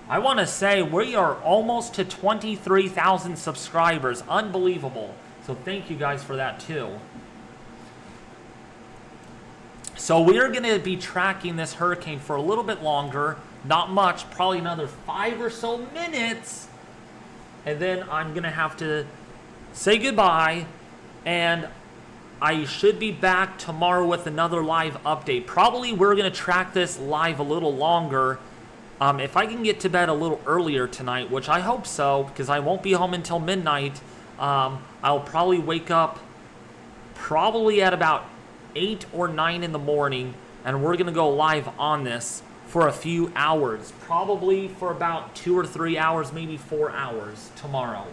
I want to say we are almost to 23,000 subscribers. Unbelievable. So thank you guys for that too. So we're going to be tracking this hurricane for a little bit longer. Not much, probably another 5 or so minutes. And then I'm going to have to say goodbye, and I should be back tomorrow with another live update. Probably we're going to track this live a little longer. If I can get to bed a little earlier tonight, which I hope so, because I won't be home until midnight, I'll probably wake up probably at about 8 or 9 in the morning, and we're going to go live on this for a few hours. Probably for about 2 or 3 hours, maybe 4 hours tomorrow.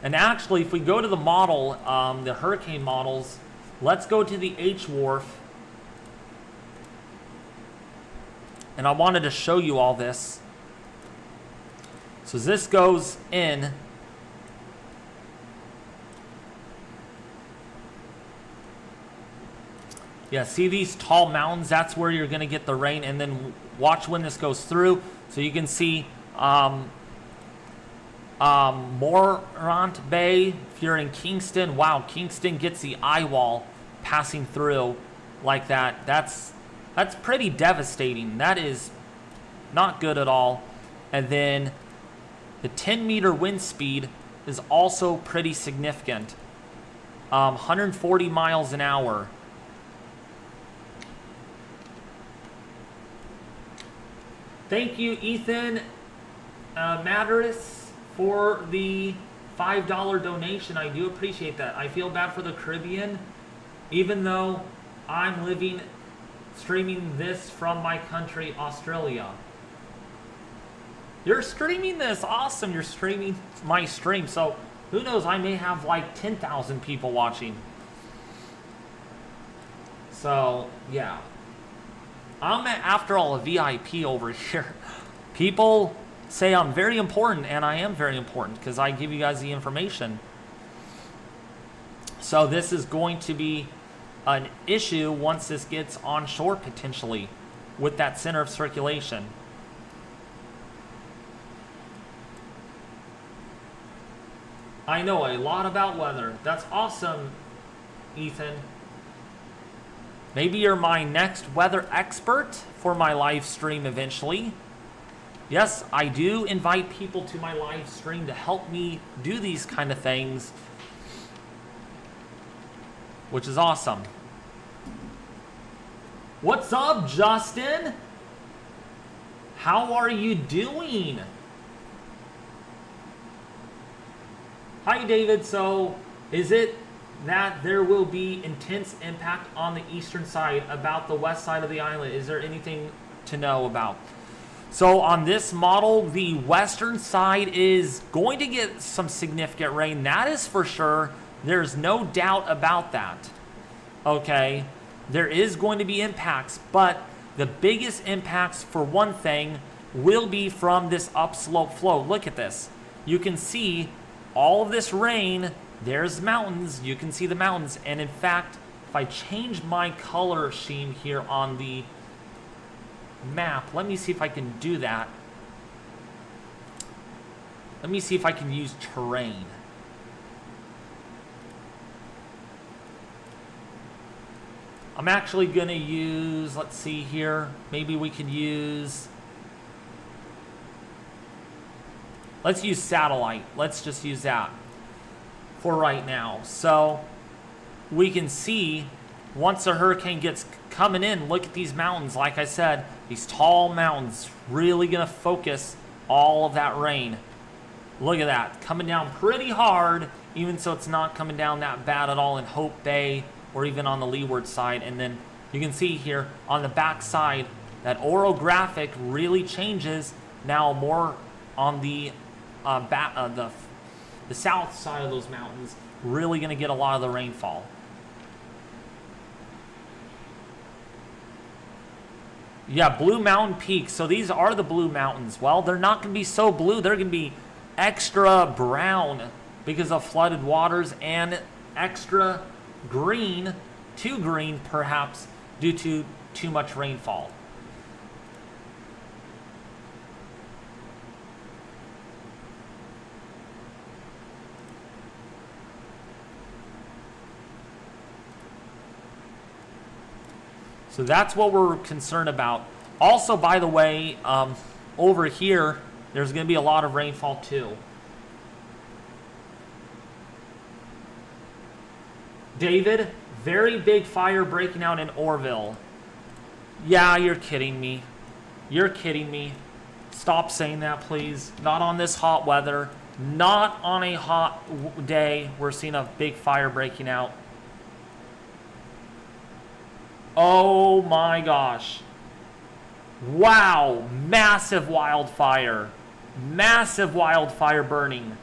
And actually, if we go to the model, the hurricane models, let's go to the H-Wharf. And I wanted to show you all this. So as this goes in, yeah, see these tall mountains? That's where you're going to get the rain. And then watch when this goes through. So you can see Morant Bay, if you're in Kingston. Wow, Kingston gets the Eyewall passing through like that. That's pretty devastating. That is not good at all. And then the 10-meter wind speed is also pretty significant. 140 miles an hour. Thank you, Ethan Madaris, for the $5 donation. I do appreciate that. I feel bad for the Caribbean, even though I'm streaming this from my country, Australia. You're streaming this. Awesome. You're streaming my stream. So who knows? I may have like 10,000 people watching. So, yeah. I'm, after all, a VIP over here. People say I'm very important, and I am very important because I give you guys the information. So this is going to be an issue once this gets onshore, potentially, with that center of circulation. I know a lot about weather. That's awesome, Ethan. Maybe you're my next weather expert for my live stream eventually. Yes, I do invite people to my live stream to help me do these kind of things, which is awesome. What's up, Justin? How are you doing? Hi, David. So, is it that there will be intense impact on the eastern side about the west side of the island? Is there anything to know about? So on this model, the western side is going to get some significant rain. That is for sure. There's no doubt about that. Okay, there is going to be impacts, but the biggest impacts, for one thing, will be from this upslope flow. Look at this. You can see all of this rain. There's mountains. You can see the mountains. And in fact, if I change my color scheme here on the map, let me see if I can do that. Let me see if I can use terrain. I'm actually going to use, let's see here, maybe we can use, let's use satellite. Let's just use that for right now. So we can see once a hurricane gets coming in, look at these mountains. Like I said, these tall mountains really going to focus all of that rain. Look at that, coming down pretty hard, even so it's not coming down that bad at all in Hope Bay or even on the leeward side. And then you can see here on the back side that orographic really changes now more on the south side of those mountains, really going to get a lot of the rainfall. Yeah, Blue Mountain Peaks. So these are the Blue Mountains. Well, they're not going to be so blue. They're going to be extra brown because of flooded waters, and extra green, too green perhaps, due to too much rainfall. So that's what we're concerned about. Also, by the way, over here, There's going to be a lot of rainfall too. David, very big fire breaking out in Orville. Yeah, you're kidding me. You're kidding me. Stop saying that, please. Not on this hot weather. Not on a hot day. We're seeing a big fire breaking out. Oh my gosh. Wow. Massive wildfire. Massive wildfire burning.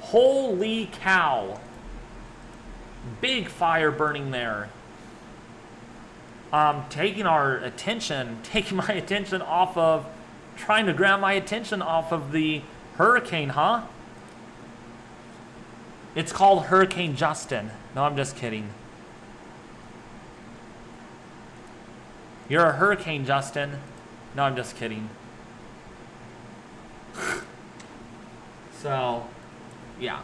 Holy cow. Big fire burning there. Taking my attention off of, trying to grab my attention off of the hurricane, huh? It's called Hurricane Justin. No, I'm just kidding. You're a hurricane, Justin. No, I'm just kidding. So, yeah.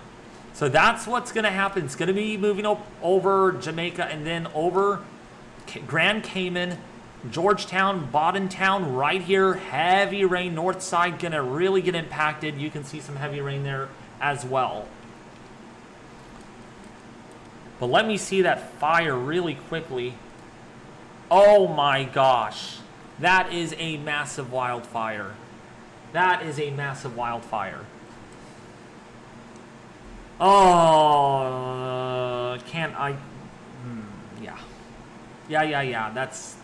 So that's what's going to happen. It's going to be moving over Jamaica and then over Grand Cayman, Georgetown, Boddentown, right here. Heavy rain, north side, going to really get impacted. You can see some heavy rain there as well. But let me see that fire really quickly. Oh my gosh. That is a massive wildfire. That is a massive wildfire. Oh, can't I? Yeah. Yeah. That's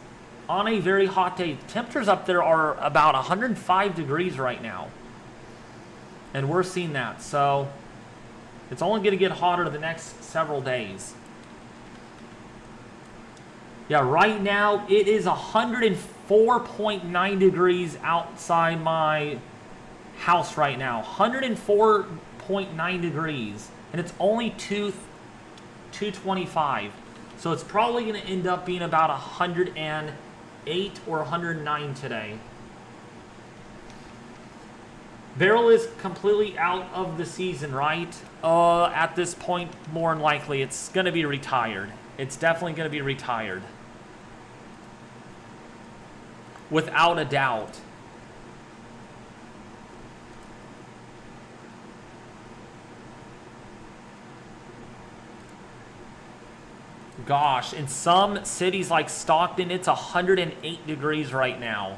on a very hot day. Temperatures up there are about 105 degrees right now. And we're seeing that. So it's only going to get hotter the next several days. Yeah, right now it is 104.9 degrees outside my house right now. 104.9 degrees. And it's only 225. So it's probably going to end up being about 108 or 109 today. Beryl is completely out of the season, right? At this point, more than likely, it's going to be retired. It's definitely going to be retired. Without a doubt. Gosh, in some cities like Stockton, it's 108 degrees right now.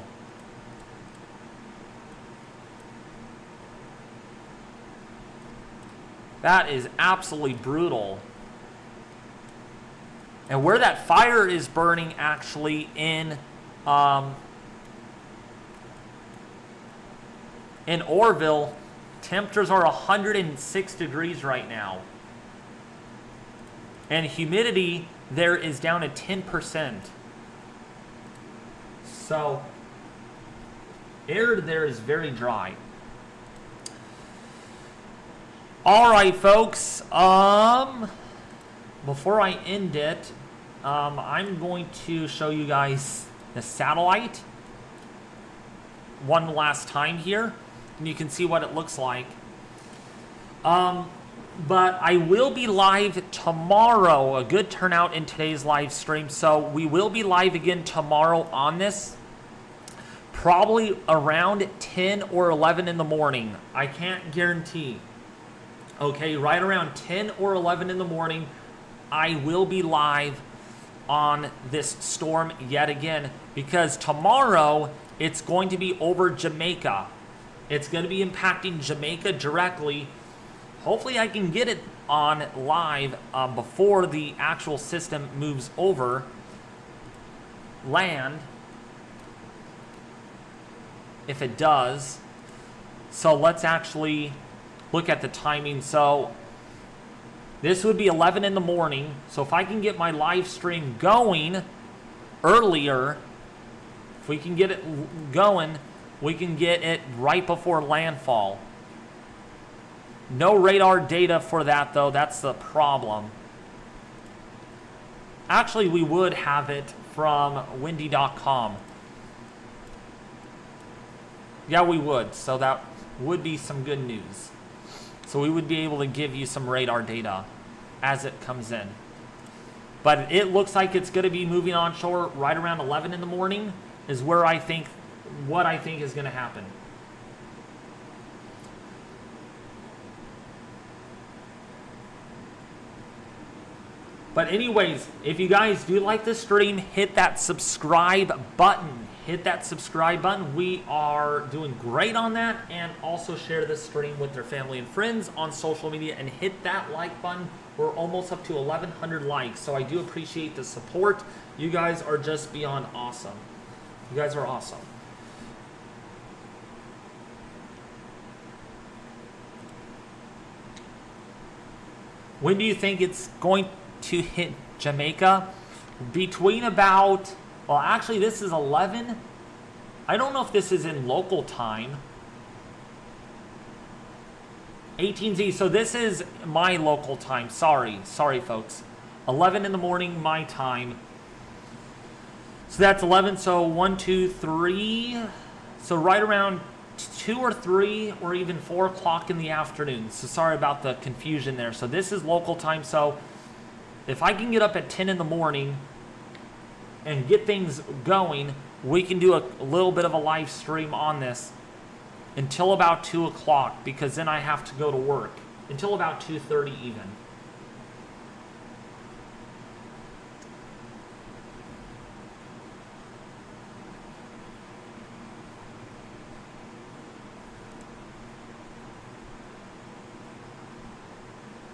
That is absolutely brutal. And where that fire is burning actually in Orville, temperatures are 106 degrees right now. And humidity there is down to 10%. So, air there is very dry. All right, folks. Before I end it, I'm going to show you guys the satellite one last time here, and you can see what it looks like. But I will be live tomorrow. A good turnout in today's live stream, so we will be live again tomorrow on this. Probably around 10 or 11 in the morning. I can't guarantee. Okay, right around 10 or 11 in the morning, I will be live on this storm yet again, because tomorrow it's going to be over Jamaica. It's going to be impacting Jamaica directly. Hopefully I can get it on live before the actual system moves over land, if it does. So let's actually look at the timing. So this would be 11 in the morning. So if I can get my live stream going earlier, if we can get it going, we can get it right before landfall. No radar data for that, though. That's the problem. Actually, we would have it from windy.com. Yeah, we would. So that would be some good news. So we would be able to give you some radar data as it comes in. But it looks like it's going to be moving onshore right around 11 in the morning is where I think, what I think is going to happen. But anyways, if you guys do like this stream, hit that subscribe button. Hit that subscribe button. We are doing great on that. And also share this stream with their family and friends on social media. And hit that like button. We're almost up to 1,100 likes. So I do appreciate the support. You guys are just beyond awesome. You guys are awesome. When do you think it's going to hit Jamaica? Between about, well, actually this is 11. I don't know if this is in local time. 18Z, so this is my local time. Sorry folks. 11 in the morning, my time. So that's 11, so 1, 2, 3. So right around 2 or 3 or even 4 o'clock in the afternoon. So sorry about the confusion there. So this is local time. So if I can get up at 10 in the morning and get things going, we can do a little bit of a live stream on this until about 2 o'clock, because then I have to go to work until about 2:30 even.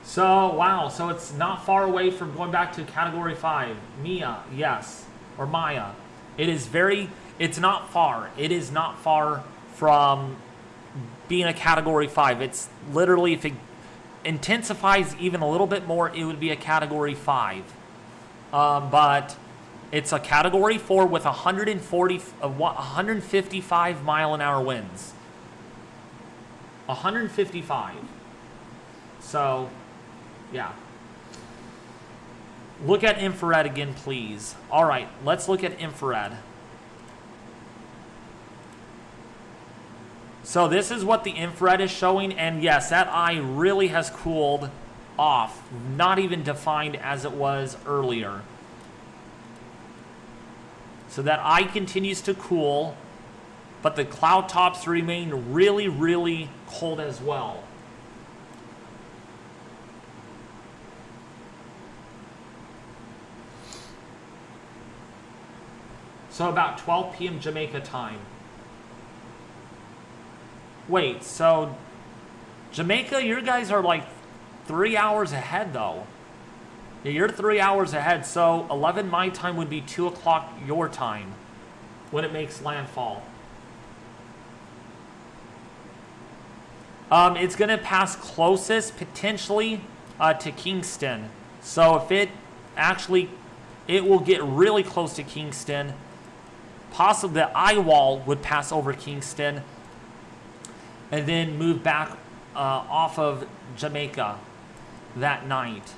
So, wow, so it's not far away from going back to Category 5. Mia, yes, or Maya. It's not far. It is not far from being a Category 5. It's literally, if it intensifies even a little bit more, it would be a Category 5. But it's a Category 4 with 155 mile an hour winds. 155. So, yeah. Look at infrared again, please. All right, let's look at infrared. So this is what the infrared is showing, and yes, that eye really has cooled off, not even defined as it was earlier. So that eye continues to cool, but the cloud tops remain really, really cold as well. So about 12 p.m. Jamaica time. Wait, so Jamaica, you guys are like 3 hours ahead though. Yeah, you're 3 hours ahead, so 11 my time would be 2 o'clock your time when it makes landfall. It's going to pass closest potentially to Kingston. So if it will get really close to Kingston. Possibly the Eyewall would pass over Kingston and then move back off of Jamaica that night,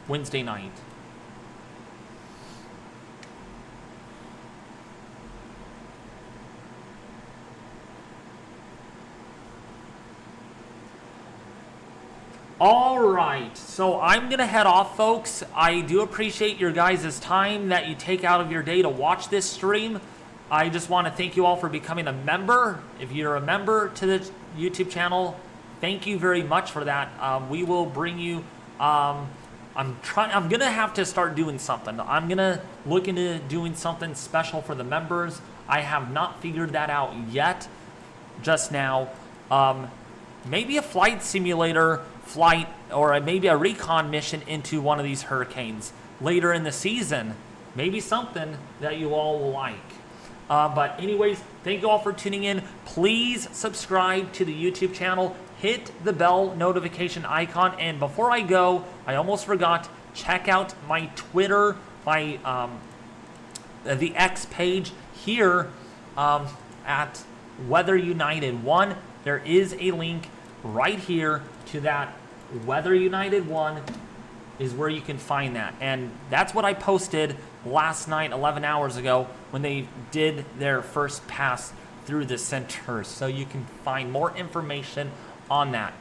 Wednesday night. All right, so I'm going to head off, folks. I do appreciate your guys' time that you take out of your day to watch this stream. I just want to thank you all for becoming a member. If you're a member to the YouTube channel, thank you very much for that. We will bring you, I'm going to have to start doing something. I'm going to look into doing something special for the members. I have not figured that out yet, just now. Maybe a flight simulator flight, or maybe a recon mission into one of these hurricanes later in the season. Maybe something that you all will like. But anyways, thank you all for tuning in. Please subscribe to the YouTube channel. Hit the bell notification icon. And before I go, I almost forgot, check out my Twitter, my the X page here at Weather United 1. There is a link right here to that. Weather United 1 is where you can find that. And that's what I posted last night, 11 hours ago, when they did their first pass through the center. So you can find more information on that.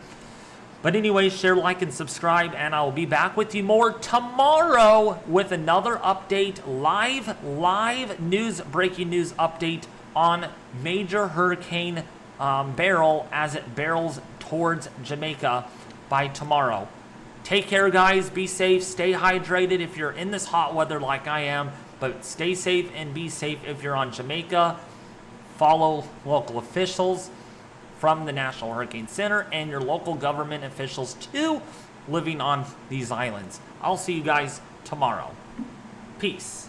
But anyways, share, like, and subscribe, and I'll be back with you more tomorrow with another update, live news, breaking news update on Major Hurricane Beryl as it barrels towards Jamaica by tomorrow. Take care, guys. Be safe. Stay hydrated if you're in this hot weather like I am. But stay safe and be safe if you're on Jamaica. Follow local officials from the National Hurricane Center and your local government officials too living on these islands. I'll see you guys tomorrow. Peace.